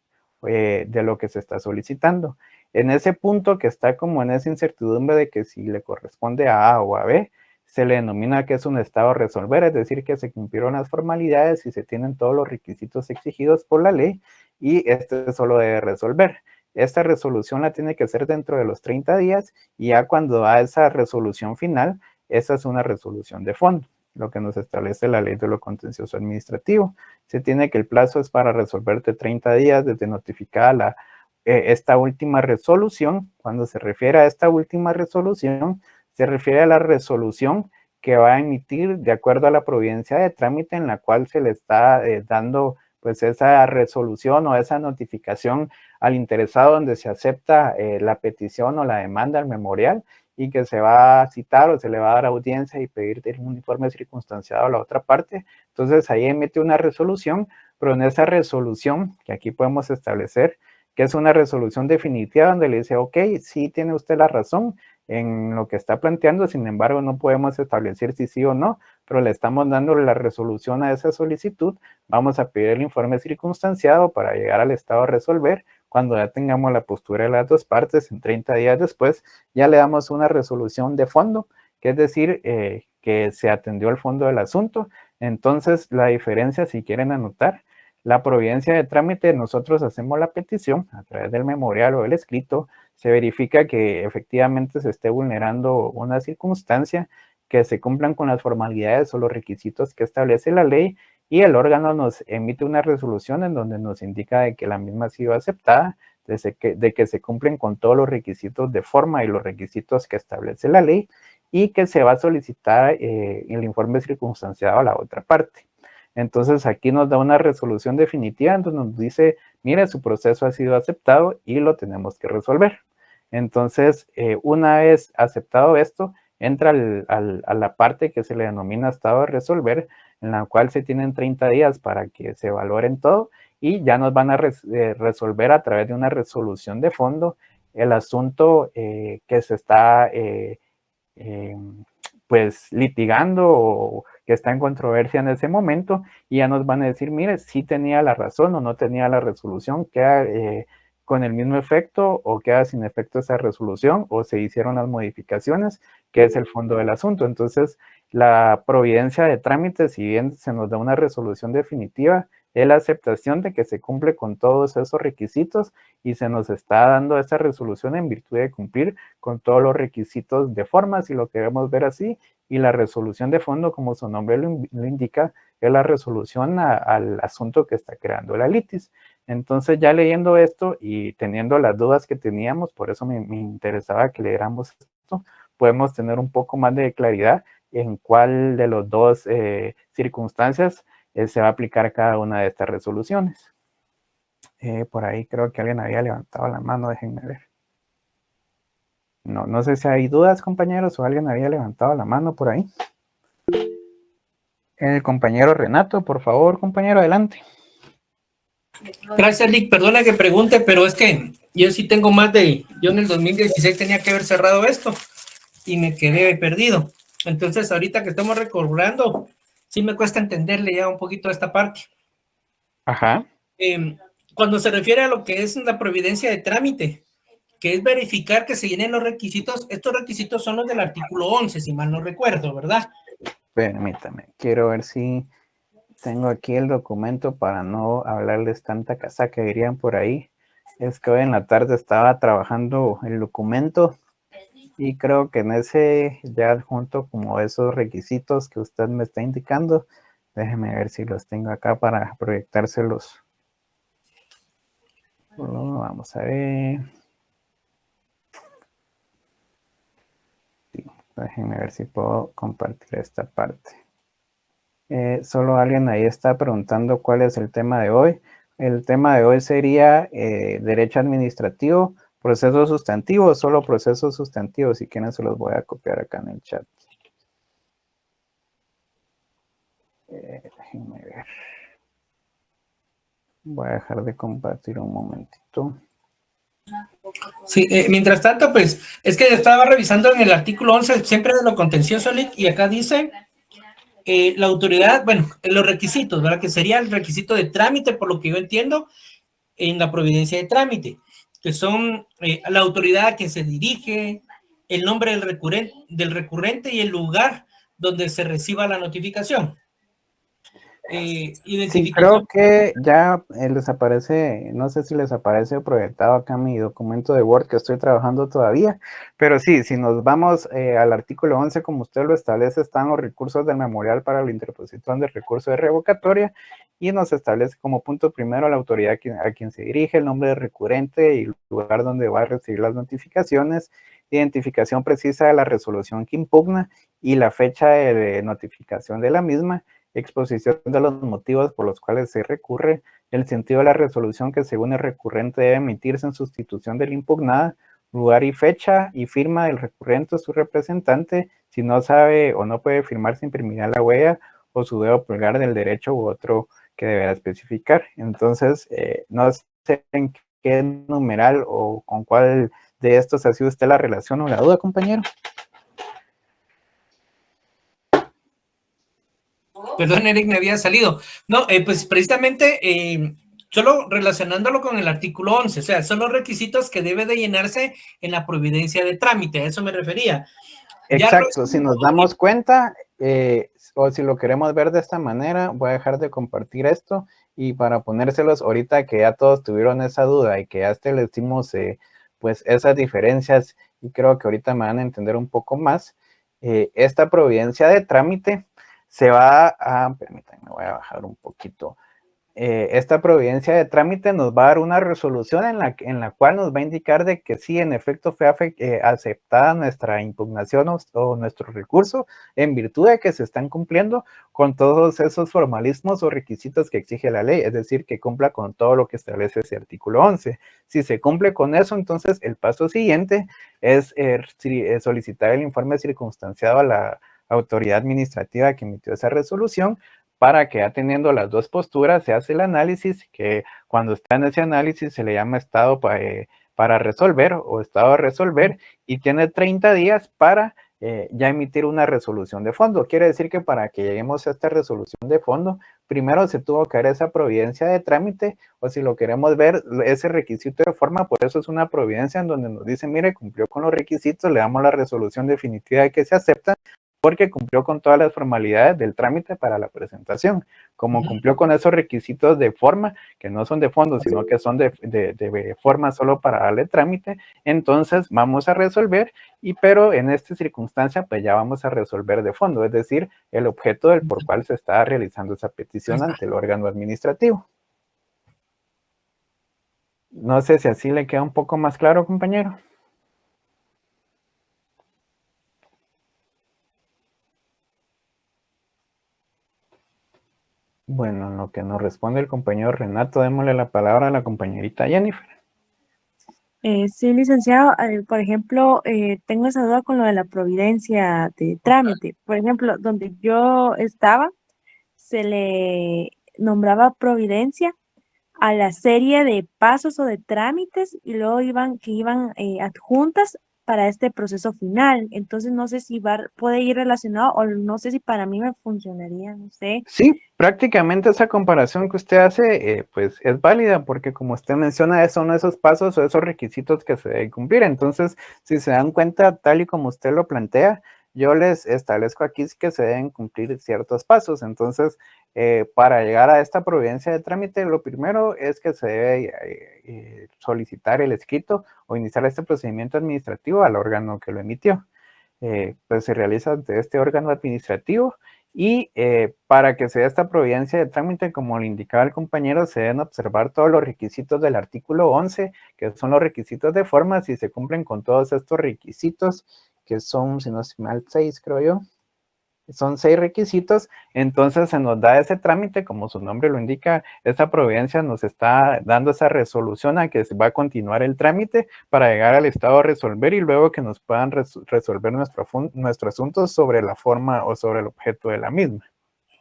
A: de lo que se está solicitando. En ese punto que está como en esa incertidumbre de que si le corresponde a A o a B, se le denomina que es un estado a resolver, es decir, que se cumplieron las formalidades y se tienen todos los requisitos exigidos por la ley y este solo debe resolver. Esta resolución la tiene que hacer dentro de los 30 días y ya cuando da esa resolución final, esa es una resolución de fondo, lo que nos establece la ley de lo contencioso administrativo. Se tiene que el plazo es para resolverte 30 días desde notificada esta última resolución. Cuando se refiere a esta última resolución, se refiere a la resolución que va a emitir de acuerdo a la providencia de trámite en la cual se le está dando pues esa resolución o esa notificación al interesado donde se acepta la petición o la demanda al memorial y que se va a citar o se le va a dar audiencia y pedir un informe circunstanciado a la otra parte. Entonces ahí emite una resolución, pero en esa resolución que aquí podemos establecer que es una resolución definitiva donde le dice, ok, sí tiene usted la razón en lo que está planteando, sin embargo no podemos establecer si sí o no, pero le estamos dando la resolución a esa solicitud, vamos a pedir el informe circunstanciado para llegar al estado a resolver. Cuando ya tengamos la postura de las dos partes, en 30 días después, ya le damos una resolución de fondo, que es decir, que se atendió al fondo del asunto. Entonces, la diferencia, si quieren anotar, la providencia de trámite, nosotros hacemos la petición a través del memorial o el escrito, se verifica que efectivamente se esté vulnerando una circunstancia, que se cumplan con las formalidades o los requisitos que establece la ley y el órgano nos emite una resolución en donde nos indica de que la misma ha sido aceptada, de que se cumplen con todos los requisitos de forma y los requisitos que establece la ley y que se va a solicitar el informe circunstanciado a la otra parte. Entonces aquí nos da una resolución definitiva donde nos dice, mire, su proceso ha sido aceptado y lo tenemos que resolver. Entonces, una vez aceptado esto, entra a la parte que se le denomina estado de resolver, en la cual se tienen 30 días para que se valoren todo y ya nos van a resolver a través de una resolución de fondo el asunto que se está pues litigando o que está en controversia en ese momento y ya nos van a decir, mire, si tenía la razón o no tenía la resolución, queda con el mismo efecto o queda sin efecto esa resolución o se hicieron las modificaciones, que es el fondo del asunto. Entonces, la providencia de trámite, si bien se nos da una resolución definitiva, es la aceptación de que se cumple con todos esos requisitos y se nos está dando esa resolución en virtud de cumplir con todos los requisitos de forma, si lo queremos ver así, y la resolución de fondo, como su nombre lo indica, es la resolución al asunto que está creando la litis. Entonces, ya leyendo esto y teniendo las dudas que teníamos, por eso me interesaba que leyéramos esto, podemos tener un poco más de claridad en cuál de los dos circunstancias se va a aplicar cada una de estas resoluciones. Por ahí creo que alguien había levantado la mano, déjenme ver. No sé si hay dudas, compañeros, o alguien había levantado la mano por ahí. El compañero Renato, por favor, compañero, adelante.
C: Gracias, Lick. Perdona que pregunte, pero es que yo sí tengo más de... Yo en el 2016 tenía que haber cerrado esto y me quedé perdido. Entonces, ahorita que estamos recordando, sí me cuesta entenderle ya un poquito esta parte.
A: Ajá.
C: Cuando se refiere a lo que es la providencia de trámite, que es verificar que se llenen los requisitos, estos requisitos son los del artículo 11, si mal no recuerdo, ¿verdad?
A: Permítame, quiero ver si tengo aquí el documento para no hablarles tanta casaca, dirían por ahí. Es que hoy en la tarde estaba trabajando el documento y creo que en ese ya adjunto como esos requisitos que usted me está indicando. Déjeme ver si los tengo acá para proyectárselos. Vamos a ver. Sí, déjenme ver si puedo compartir esta parte. Solo alguien ahí está preguntando cuál es el tema de hoy. El tema de hoy sería derecho administrativo, proceso sustantivo, solo proceso sustantivo. Si quieren se los voy a copiar acá en el chat. Déjenme ver. Voy a dejar de compartir un momentito.
C: Sí, mientras tanto, pues, es que estaba revisando en el artículo 11, siempre de lo contencioso, y acá dice, la autoridad, bueno, los requisitos, ¿verdad? Que sería el requisito de trámite, por lo que yo entiendo, en la providencia de trámite, que son la autoridad a quien se dirige, el nombre del recurrente y el lugar donde se reciba la notificación.
A: Sí, creo que ya les aparece, no sé si les aparece proyectado acá mi documento de Word que estoy trabajando todavía, pero sí, si nos vamos al artículo 11, como usted lo establece, están los recursos del memorial para la interposición del recurso de revocatoria y nos establece como punto primero la autoridad a quien se dirige, el nombre del recurrente y el lugar donde va a recibir las notificaciones, identificación precisa de la resolución que impugna y la fecha de notificación de la misma, exposición de los motivos por los cuales se recurre, el sentido de la resolución que según el recurrente debe emitirse en sustitución de la impugnada, lugar y fecha y firma del recurrente o su representante, si no sabe o no puede firmar, se imprimirá la huella o su dedo pulgar del derecho u otro que deberá especificar. Entonces, no sé en qué numeral o con cuál de estos ha sido usted la relación o la duda, compañero.
C: Perdón, Eric, me había salido. No, pues precisamente, solo relacionándolo con el artículo 11, o sea, son los requisitos que debe de llenarse en la providencia de trámite, a eso me refería.
A: Exacto, si nos damos cuenta, o si lo queremos ver de esta manera, voy a dejar de compartir esto y para ponérselos ahorita que ya todos tuvieron esa duda y que ya les dimos pues esas diferencias y creo que ahorita me van a entender un poco más, esta providencia de trámite se va a, permítanme, voy a bajar un poquito. Esta providencia de trámite nos va a dar una resolución en la cual nos va a indicar de que sí, en efecto fue aceptada nuestra impugnación o nuestro recurso en virtud de que se están cumpliendo con todos esos formalismos o requisitos que exige la ley, es decir, que cumpla con todo lo que establece ese artículo 11. Si se cumple con eso, entonces el paso siguiente es solicitar el informe circunstanciado a la autoridad administrativa que emitió esa resolución, para que ya teniendo las dos posturas se hace el análisis, que cuando está en ese análisis se le llama estado para resolver o estado a resolver y tiene 30 días para ya emitir una resolución de fondo. Quiere decir que para que lleguemos a esta resolución de fondo, primero se tuvo que dar esa providencia de trámite o si lo queremos ver, ese requisito de forma, por eso es una providencia en donde nos dice, mire, cumplió con los requisitos, le damos la resolución definitiva de que se acepta, porque cumplió con todas las formalidades del trámite para la presentación. Como cumplió con esos requisitos de forma, que no son de fondo, sino que son de forma solo para darle trámite, entonces vamos a resolver, pero en esta circunstancia, pues ya vamos a resolver de fondo, es decir, el objeto del por cual se está realizando esa petición ante el órgano administrativo. No sé si así le queda un poco más claro, compañero. Bueno, en lo que nos responde el compañero Renato, démosle la palabra a la compañerita Jennifer.
D: Sí, licenciado, por ejemplo, tengo esa duda con lo de la providencia de trámite. Por ejemplo, donde yo estaba, se le nombraba providencia a la serie de pasos o de trámites y luego iban adjuntas para este proceso final. Entonces no sé si puede ir relacionado o no sé si para mí me funcionaría, no sé.
A: Sí, prácticamente esa comparación que usted hace pues es válida porque como usted menciona son esos pasos o esos requisitos que se deben cumplir. Entonces, si se dan cuenta tal y como usted lo plantea, yo les establezco aquí que se deben cumplir ciertos pasos. Entonces, para llegar a esta providencia de trámite, lo primero es que se debe solicitar el escrito o iniciar este procedimiento administrativo al órgano que lo emitió. Pues se realiza ante este órgano administrativo y para que se dé esta providencia de trámite, como le indicaba el compañero, se deben observar todos los requisitos del artículo 11, que son los requisitos de forma. Si se cumplen con todos estos requisitos, que son, si no es mal, 6, creo yo. Son 6 requisitos, entonces se nos da ese trámite, como su nombre lo indica, esta providencia nos está dando esa resolución a que se va a continuar el trámite para llegar al estado a resolver y luego que nos puedan resolver nuestro asunto sobre la forma o sobre el objeto de la misma.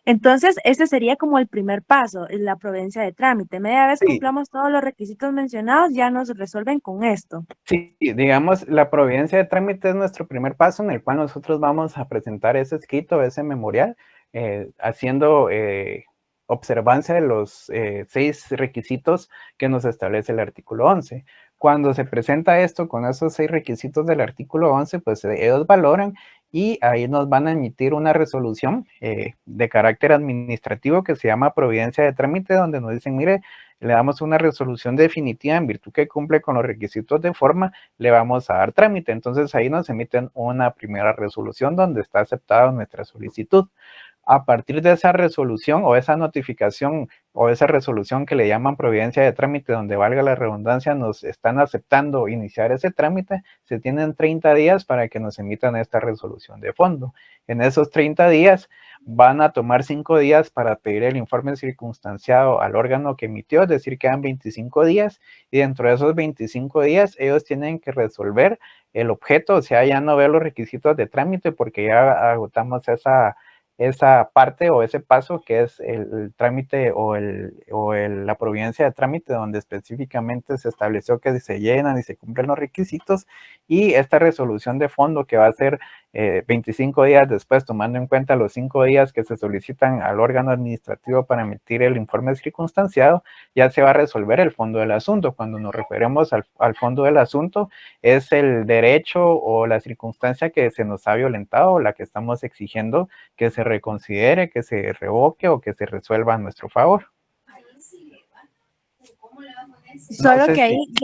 D: Entonces, ese sería como el primer paso, la providencia de trámite. Media vez
A: Sí.
D: cumplamos todos los requisitos mencionados, ya nos resuelven con esto.
A: Sí, digamos, la providencia de trámite es nuestro primer paso en el cual nosotros vamos a presentar ese escrito, ese memorial, haciendo observancia de los 6 requisitos que nos establece el artículo 11. Cuando se presenta esto con esos 6 requisitos del artículo 11, pues ellos valoran y ahí nos van a emitir una resolución de carácter administrativo que se llama providencia de trámite, donde nos dicen, mire, le damos una resolución definitiva en virtud que cumple con los requisitos de forma, le vamos a dar trámite. Entonces ahí nos emiten una primera resolución donde está aceptada nuestra solicitud. A partir de esa resolución o esa notificación o esa resolución que le llaman providencia de trámite, donde valga la redundancia, nos están aceptando iniciar ese trámite, se tienen 30 días para que nos emitan esta resolución de fondo. En esos 30 días van a tomar 5 días para pedir el informe circunstanciado al órgano que emitió, es decir, quedan 25 días y dentro de esos 25 días ellos tienen que resolver el objeto, o sea, ya no ver los requisitos de trámite porque ya agotamos esa parte o ese paso que es el trámite o la providencia de trámite, donde específicamente se estableció que se llenan y se cumplen los requisitos, y esta resolución de fondo que va a ser 25 días después, tomando en cuenta los 5 días que se solicitan al órgano administrativo para emitir el informe circunstanciado, ya se va a resolver el fondo del asunto. Cuando nos referimos al fondo del asunto, es el derecho o la circunstancia que se nos ha violentado o la que estamos exigiendo que se reconsidere, que se revoque o que se resuelva a nuestro favor.
D: Solo
A: No sé
D: que ahí
A: si-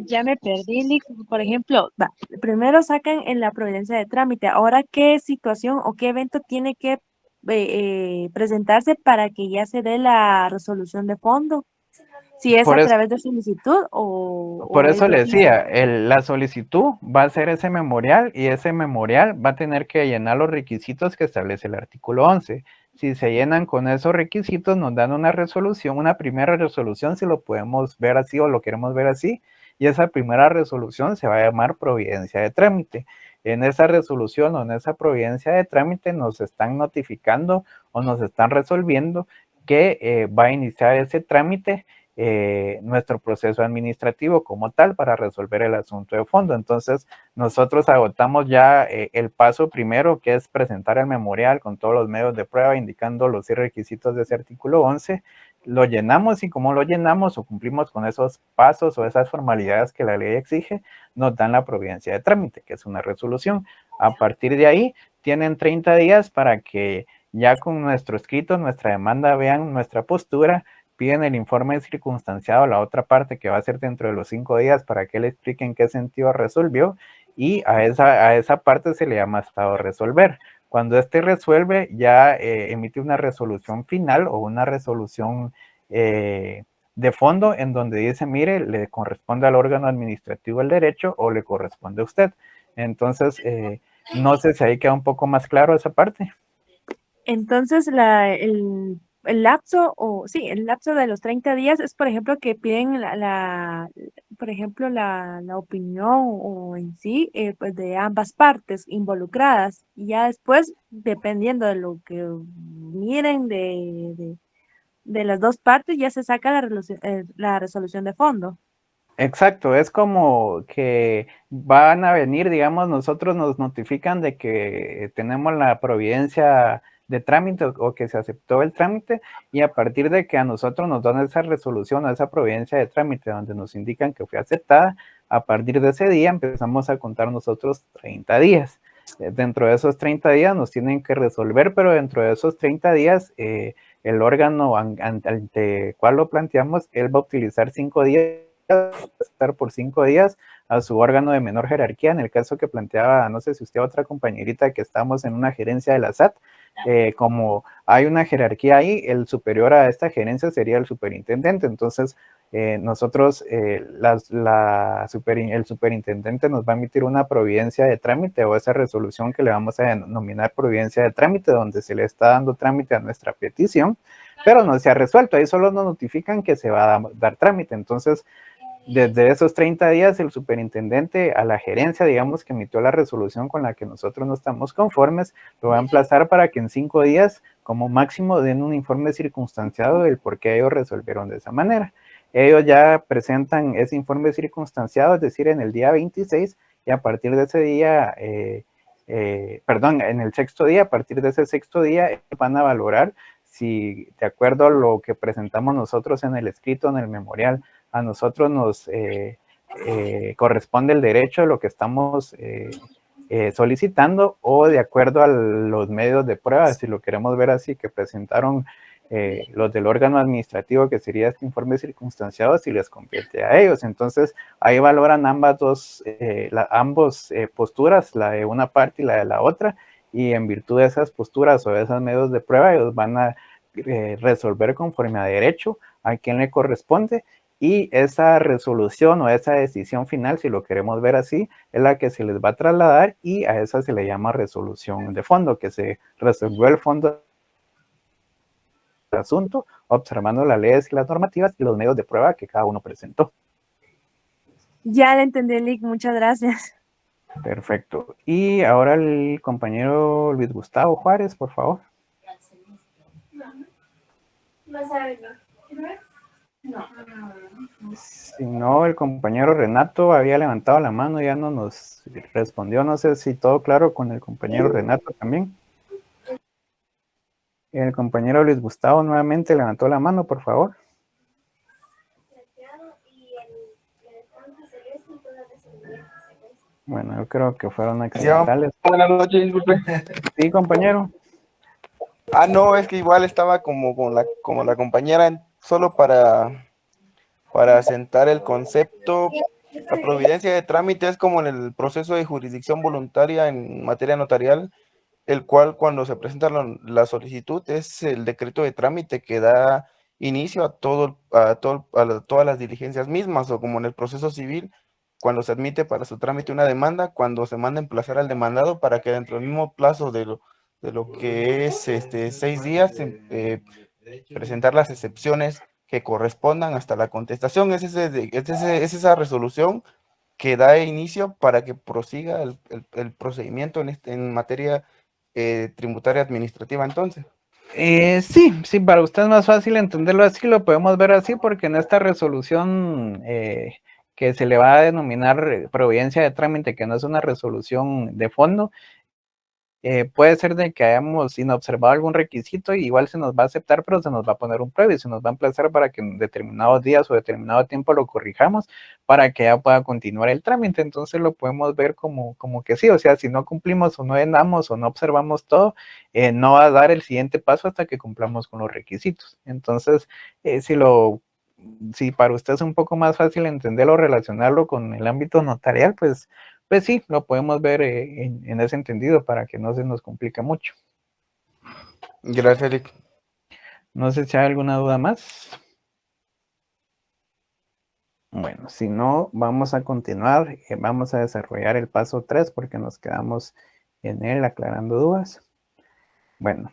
D: ya me perdí, Lick. Por ejemplo, primero sacan en la providencia de trámite. Ahora, ¿qué situación o qué evento tiene que presentarse para que ya se dé la resolución de fondo? Si es
A: Por
D: a
A: eso,
D: través de solicitud
A: Por
D: o
A: eso
D: es
A: le
D: oficio.
A: decía, la solicitud va a ser ese memorial y ese memorial va a tener que llenar los requisitos que establece el artículo 11. Si se llenan con esos requisitos, nos dan una resolución, una primera resolución, si lo podemos ver así o lo queremos ver así, y esa primera resolución se va a llamar providencia de trámite. En esa resolución o en esa providencia de trámite nos están notificando o nos están resolviendo que va a iniciar ese trámite nuestro proceso administrativo como tal para resolver el asunto de fondo. Entonces, nosotros agotamos ya el paso primero, que es presentar el memorial con todos los medios de prueba, indicando los requisitos de ese artículo 11. Lo llenamos y como lo llenamos o cumplimos con esos pasos o esas formalidades que la ley exige, nos dan la providencia de trámite, que es una resolución. A partir de ahí, tienen 30 días para que ya con nuestro escrito, nuestra demanda, vean nuestra postura, piden el informe circunstanciado a la otra parte que va a ser dentro de los 5 días para que le expliquen qué sentido resolvió y a esa parte se le llama estado de resolver. Cuando este resuelve ya emite una resolución final o una resolución de fondo en donde dice, mire, le corresponde al órgano administrativo el derecho o le corresponde a usted. Entonces, no sé si ahí queda un poco más claro esa parte.
D: Entonces, el lapso, el lapso de los 30 días es, por ejemplo, que piden por ejemplo, la opinión o en sí, pues de ambas partes involucradas. Y ya después, dependiendo de lo que miren de las dos partes, ya se saca la resolución de fondo.
A: Exacto, es como que van a venir, digamos, nosotros nos notifican de que tenemos la providencia de trámite o que se aceptó el trámite y a partir de que a nosotros nos dan esa resolución o esa providencia de trámite donde nos indican que fue aceptada, a partir de ese día empezamos a contar nosotros 30 días. Dentro de esos 30 días nos tienen que resolver, pero dentro de esos 30 días el órgano ante cual lo planteamos, él va a utilizar 5 días estar por 5 días a su órgano de menor jerarquía, en el caso que planteaba, no sé si usted otra compañerita que estamos en una gerencia de la SAT, como hay una jerarquía ahí, el superior a esta gerencia sería el superintendente, entonces nosotros, el superintendente nos va a emitir una providencia de trámite o esa resolución que le vamos a denominar providencia de trámite, donde se le está dando trámite a nuestra petición, pero no se ha resuelto, ahí solo nos notifican que se va a dar trámite, entonces desde esos 30 días, el superintendente a la gerencia, digamos, que emitió la resolución con la que nosotros no estamos conformes, lo va a emplazar para que en 5 días, como máximo, den un informe circunstanciado del por qué ellos resolvieron de esa manera. Ellos ya presentan ese informe circunstanciado, es decir, en el día 26, y a partir de ese día, en el 6.º día, a partir de ese 6.º día, van a valorar si de acuerdo a lo que presentamos nosotros en el escrito, en el memorial, a nosotros nos corresponde el derecho a lo que estamos solicitando, o de acuerdo a los medios de prueba, si lo queremos ver así, que presentaron los del órgano administrativo, que sería este informe circunstanciado, si les compete a ellos. Entonces, ahí valoran ambas posturas, la de una parte y la de la otra, y en virtud de esas posturas o de esos medios de prueba, ellos van a resolver conforme a derecho a quien le corresponde, y esa resolución o esa decisión final, si lo queremos ver así, es la que se les va a trasladar, y a esa se le llama resolución de fondo, que se resolvió el fondo del asunto, observando las leyes y las normativas y los medios de prueba que cada uno presentó.
D: Ya le entendí, Lick, muchas gracias.
A: Perfecto. Y ahora el compañero Luis Gustavo Juárez, por favor. Si no, el compañero Renato había levantado la mano, ya no nos respondió. No sé si todo claro con el compañero Renato también. El compañero Luis Gustavo nuevamente levantó la mano, por favor. Bueno, yo creo que fueron accidentales.
G: Buenas noches, disculpe.
A: Sí, compañero.
G: No, es que igual estaba como la compañera, solo para asentar el concepto. La providencia de trámite es como en el proceso de jurisdicción voluntaria en materia notarial, el cual cuando se presenta la solicitud es el decreto de trámite que da inicio a todas las diligencias mismas, o como en el proceso civil, cuando se admite para su trámite una demanda, cuando se manda emplazar al demandado para que dentro del mismo plazo de lo que es 6 días, presentar las excepciones que correspondan hasta la contestación. Es esa resolución que da inicio para que prosiga el procedimiento en materia tributaria administrativa, entonces.
A: Sí, para usted es más fácil entenderlo así, lo podemos ver así, porque en esta resolución que se le va a denominar providencia de trámite, que no es una resolución de fondo, puede ser de que hayamos inobservado algún requisito y igual se nos va a aceptar, pero se nos va a poner un previo y se nos va a emplazar para que en determinados días o determinado tiempo lo corrijamos para que ya pueda continuar el trámite. Entonces lo podemos ver como que sí, o sea, si no cumplimos o no llenamos o no observamos todo, no va a dar el siguiente paso hasta que cumplamos con los requisitos. Entonces, si para usted es un poco más fácil entenderlo, relacionarlo con el ámbito notarial, pues sí, lo podemos ver en ese entendido para que no se nos complique mucho.
G: Gracias, Eric.
A: No sé si hay alguna duda más. Bueno, si no, vamos a continuar. Vamos a desarrollar el paso 3 porque nos quedamos en él aclarando dudas. Bueno,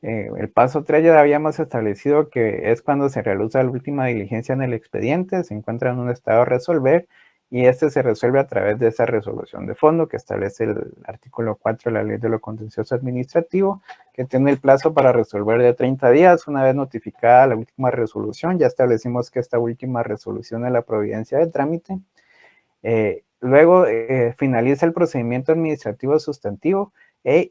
A: el paso 3 ya habíamos establecido que es cuando se realiza la última diligencia en el expediente, se encuentra en un estado de resolver, y este se resuelve a través de esa resolución de fondo que establece el artículo 4 de la Ley de lo Contencioso Administrativo, que tiene el plazo para resolver de 30 días. Una vez notificada la última resolución, ya establecimos que esta última resolución es la providencia de trámite. Luego finaliza el procedimiento administrativo sustantivo e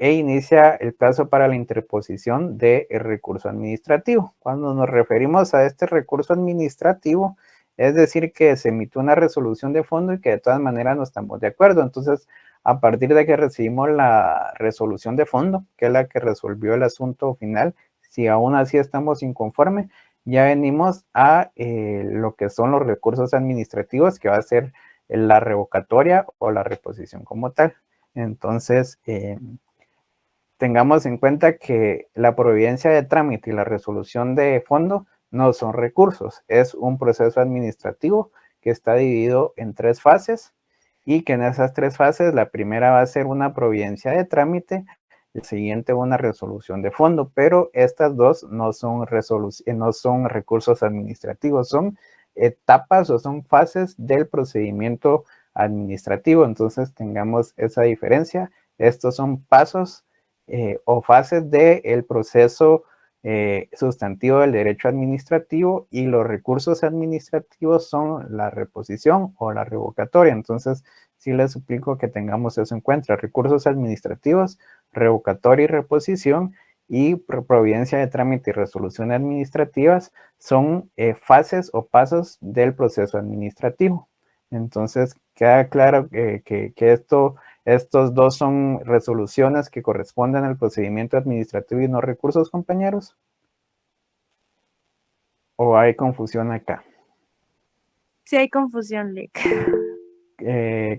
A: inicia el plazo para la interposición del recurso administrativo. Cuando nos referimos a este recurso administrativo, es decir, que se emitió una resolución de fondo y que de todas maneras no estamos de acuerdo. Entonces, a partir de que recibimos la resolución de fondo, que es la que resolvió el asunto final, si aún así estamos inconformes, ya venimos a lo que son los recursos administrativos, que va a ser la revocatoria o la reposición como tal. Entonces, tengamos en cuenta que la providencia de trámite y la resolución de fondo no son recursos, es un proceso administrativo que está dividido en 3 fases, y que en esas 3 fases la primera va a ser una providencia de trámite, el siguiente una resolución de fondo, pero estas dos no son recursos administrativos, son etapas o son fases del procedimiento administrativo. Entonces tengamos esa diferencia. Estos son pasos o fases del proceso sustantivo del derecho administrativo, y los recursos administrativos son la reposición o la revocatoria. Entonces, sí les suplico que tengamos eso en cuenta: recursos administrativos, revocatoria y reposición, y providencia de trámite y resolución administrativas son fases o pasos del proceso administrativo. Entonces, queda claro que estos dos son resoluciones que corresponden al procedimiento administrativo y no recursos, compañeros. ¿O hay confusión acá?
D: Sí hay confusión, Lick.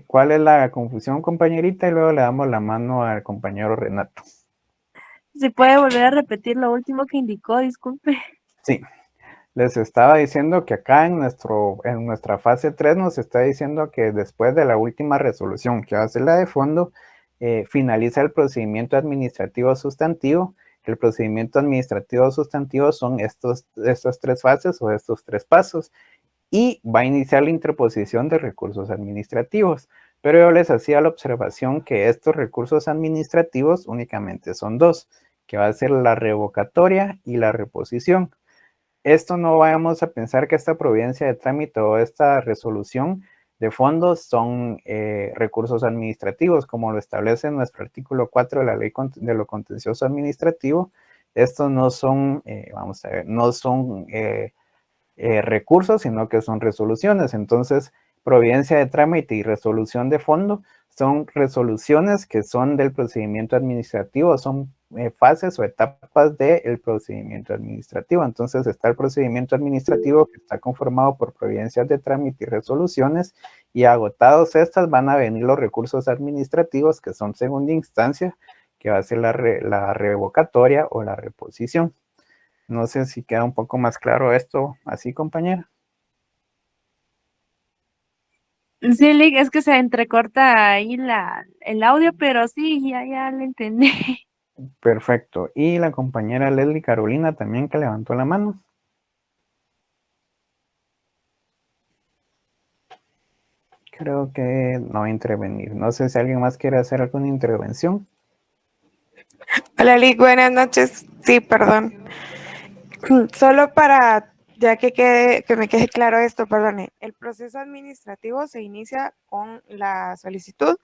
A: ¿Cuál es la confusión, compañerita? Y luego le damos la mano al compañero Renato.
D: ¿Se puede volver a repetir lo último que indicó? Disculpe.
A: Sí, les estaba diciendo que acá en nuestra fase 3 nos está diciendo que después de la última resolución, que va a ser la de fondo, finaliza el procedimiento administrativo sustantivo. El procedimiento administrativo sustantivo son estas tres fases o estos tres pasos, y va a iniciar la interposición de recursos administrativos. Pero yo les hacía la observación que estos recursos administrativos únicamente son dos, que va a ser la revocatoria y la reposición. Esto no vayamos a pensar que esta providencia de trámite o esta resolución de fondos son recursos administrativos, como lo establece nuestro artículo 4 de la Ley de lo Contencioso Administrativo. Estos no son, vamos a ver, no son recursos, sino que son resoluciones. Entonces, providencia de trámite y resolución de fondo son resoluciones que son del procedimiento administrativo, son fases o etapas del procedimiento administrativo. Entonces está el procedimiento administrativo que está conformado por providencias de trámite y resoluciones, y agotados estas van a venir los recursos administrativos que son segunda instancia, que va a ser la revocatoria o la reposición. No sé si queda un poco más claro esto así, compañera.
D: Sí, Lick, es que se entrecorta ahí el audio, pero sí, ya lo entendí.
A: Perfecto. Y la compañera Leslie Carolina también, que levantó la mano. Creo que no va a intervenir. No sé si alguien más quiere hacer alguna intervención.
H: Hola, Lick, buenas noches. Sí, perdón. Solo para, ya que me quede claro esto, perdone. El proceso administrativo se inicia con la solicitud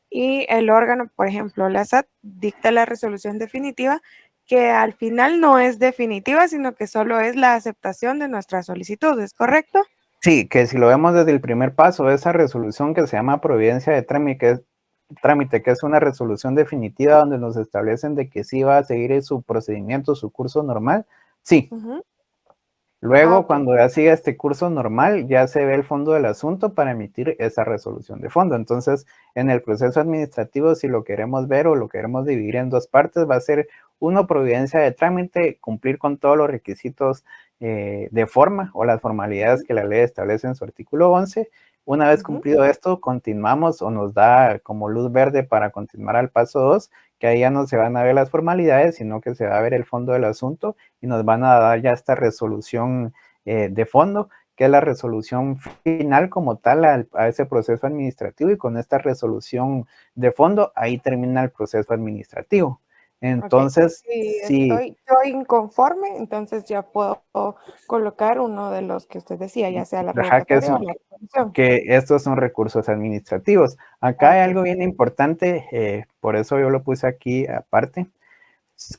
H: y el órgano, por ejemplo, la SAT, dicta la resolución definitiva, que al final no es definitiva, sino que solo es la aceptación de nuestra solicitud, ¿es correcto?
A: Sí, que si lo vemos desde el primer paso, esa resolución que se llama providencia de trámite, que es una resolución definitiva donde nos establecen de que sí va a seguir su procedimiento, su curso normal, sí. Luego,
H: Ok.
A: cuando ya siga este curso normal, ya se ve el fondo del asunto para emitir esa resolución de fondo. Entonces, en el proceso administrativo, si lo queremos ver o lo queremos dividir en dos partes, va a ser uno, providencia de trámite, cumplir con todos los requisitos de forma o las formalidades que la ley establece en su artículo 11. Una vez cumplido esto, continuamos o nos da como luz verde para continuar al paso 2, que ahí ya no se van a ver las formalidades, sino que se va a ver el fondo del asunto y nos van a dar ya esta resolución de fondo, que es la resolución final como tal a ese proceso administrativo, y con esta resolución de fondo, ahí termina el proceso administrativo. Entonces,
H: Okay.
A: si
H: Estoy yo inconforme, entonces ya puedo colocar uno de los que usted decía, ya sea la revocatoria o la resolución.
A: que estos son recursos administrativos. Acá hay algo bien importante, por eso yo lo puse aquí aparte.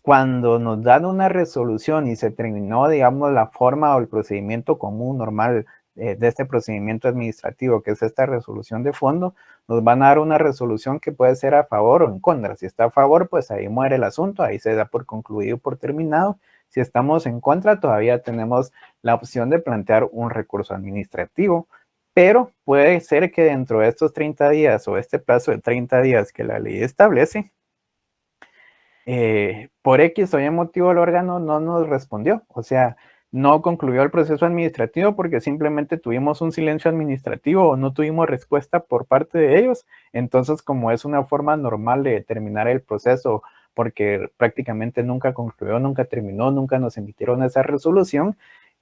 A: Cuando nos dan una resolución y se terminó, digamos, la forma o el procedimiento común normal de este procedimiento administrativo, que es esta resolución de fondo, nos van a dar una resolución que puede ser a favor o en contra. Si está a favor, pues ahí muere el asunto, ahí se da por concluido, por terminado. Si estamos en contra, todavía tenemos la opción de plantear un recurso administrativo, pero puede ser que dentro de estos 30 días o este plazo de 30 días que la ley establece, por X o Y motivo el órgano no nos respondió, o sea, no concluyó el proceso administrativo porque simplemente tuvimos un silencio administrativo o no tuvimos respuesta por parte de ellos. Entonces, como es una forma normal de terminar el proceso, porque prácticamente nunca concluyó, nunca terminó, nunca nos emitieron esa resolución,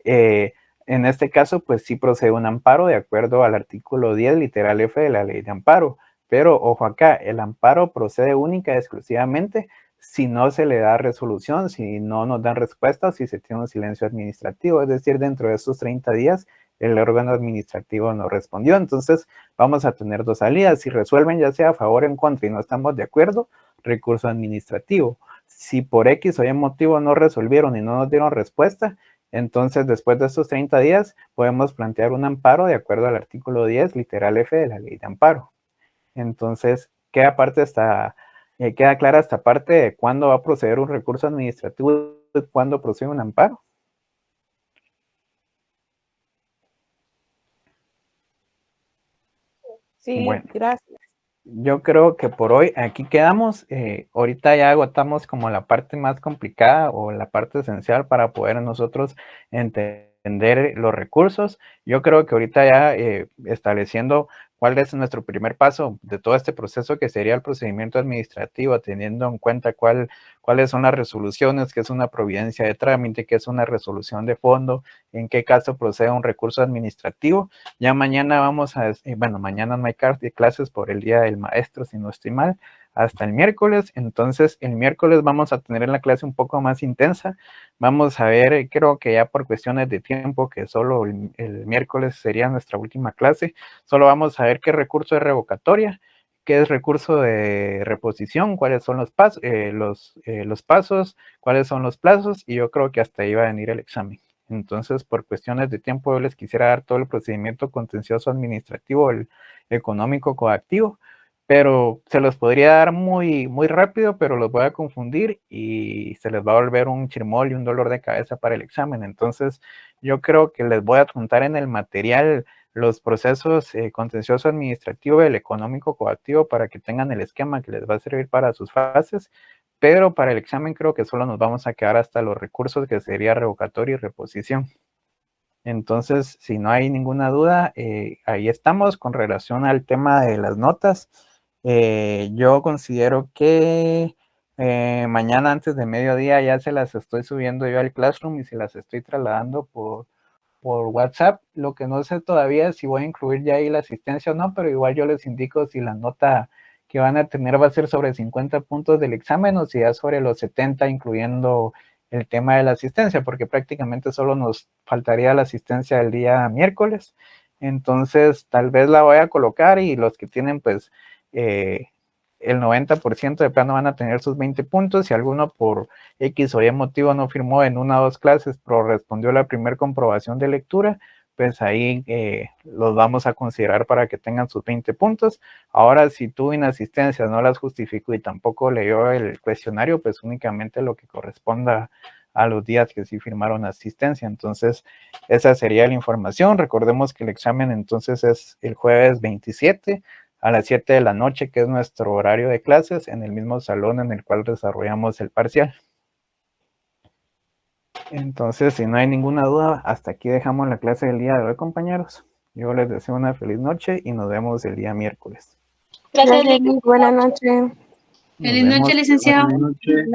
A: en este caso, pues sí procede un amparo de acuerdo al artículo 10, literal F de la ley de amparo. Pero, ojo acá, el amparo procede única y exclusivamente si no se le da resolución, si no nos dan respuesta, si se tiene un silencio administrativo, es decir, dentro de esos 30 días el órgano administrativo no respondió. Entonces vamos a tener dos salidas: si resuelven ya sea a favor o en contra y no estamos de acuerdo, recurso administrativo. Si por X o Y motivo no resolvieron y no nos dieron respuesta, entonces después de estos 30 días podemos plantear un amparo de acuerdo al artículo 10, literal F de la ley de amparo. Entonces, queda clara esta parte de cuándo va a proceder un recurso administrativo y cuándo procede un amparo.
H: Sí,
A: Bueno.
H: gracias.
A: Yo creo que por hoy aquí quedamos. Ahorita ya agotamos como la parte más complicada o la parte esencial para poder nosotros entender los recursos. Yo creo que ahorita ya estableciendo cuál es nuestro primer paso de todo este proceso, que sería el procedimiento administrativo, teniendo en cuenta cuáles son las resoluciones, qué es una providencia de trámite, qué es una resolución de fondo, en qué caso procede un recurso administrativo. Ya mañana vamos a, bueno, mañana no hay clases por el Día del Maestro, si no estoy mal, hasta el miércoles. Entonces, el miércoles vamos a tener la clase un poco más intensa. Vamos a ver, creo que ya por cuestiones de tiempo, que solo el miércoles sería nuestra última clase, solo vamos a ver qué recurso es revocatoria, qué es recurso de reposición, cuáles son los pasos, cuáles son los plazos, y yo creo que hasta ahí va a venir el examen. Entonces, por cuestiones de tiempo, yo les quisiera dar todo el procedimiento contencioso administrativo, el económico coactivo, pero se los podría dar muy, muy rápido, pero los voy a confundir y se les va a volver un chirmol y un dolor de cabeza para el examen. Entonces, yo creo que les voy a adjuntar en el material los procesos contencioso administrativo y el económico coactivo para que tengan el esquema que les va a servir para sus fases, pero para el examen creo que solo nos vamos a quedar hasta los recursos, que sería revocatoria y reposición. Entonces, si no hay ninguna duda, ahí estamos con relación al tema de las notas. Yo considero que mañana antes de mediodía ya se las estoy subiendo yo al Classroom y se las estoy trasladando por WhatsApp. Lo que no sé todavía es si voy a incluir ya ahí la asistencia o no, pero igual yo les indico si la nota que van a tener va a ser sobre 50 puntos del examen o si ya sobre los 70, incluyendo el tema de la asistencia, porque prácticamente solo nos faltaría la asistencia el día miércoles. Entonces, tal vez la voy a colocar y los que tienen, pues, el 90% de plano van a tener sus 20 puntos. Si alguno por X o Y motivo no firmó en una o dos clases, pero respondió la primera comprobación de lectura, pues ahí los vamos a considerar para que tengan sus 20 puntos. Ahora, si tuvo inasistencias, no las justificó y tampoco leyó el cuestionario, pues únicamente lo que corresponda a los días que sí firmaron asistencia. Entonces, esa sería la información. Recordemos que el examen entonces es el jueves 27 a las 7 de la noche, que es nuestro horario de clases, en el mismo salón en el cual desarrollamos el parcial. Entonces, si no hay ninguna duda, hasta aquí dejamos la clase del día de hoy, compañeros. Yo les deseo una feliz noche y nos vemos el día miércoles.
B: Gracias,
H: Gracias, Lick. Buenas noches.
A: Feliz noche,
E: licenciado. Buenas noches.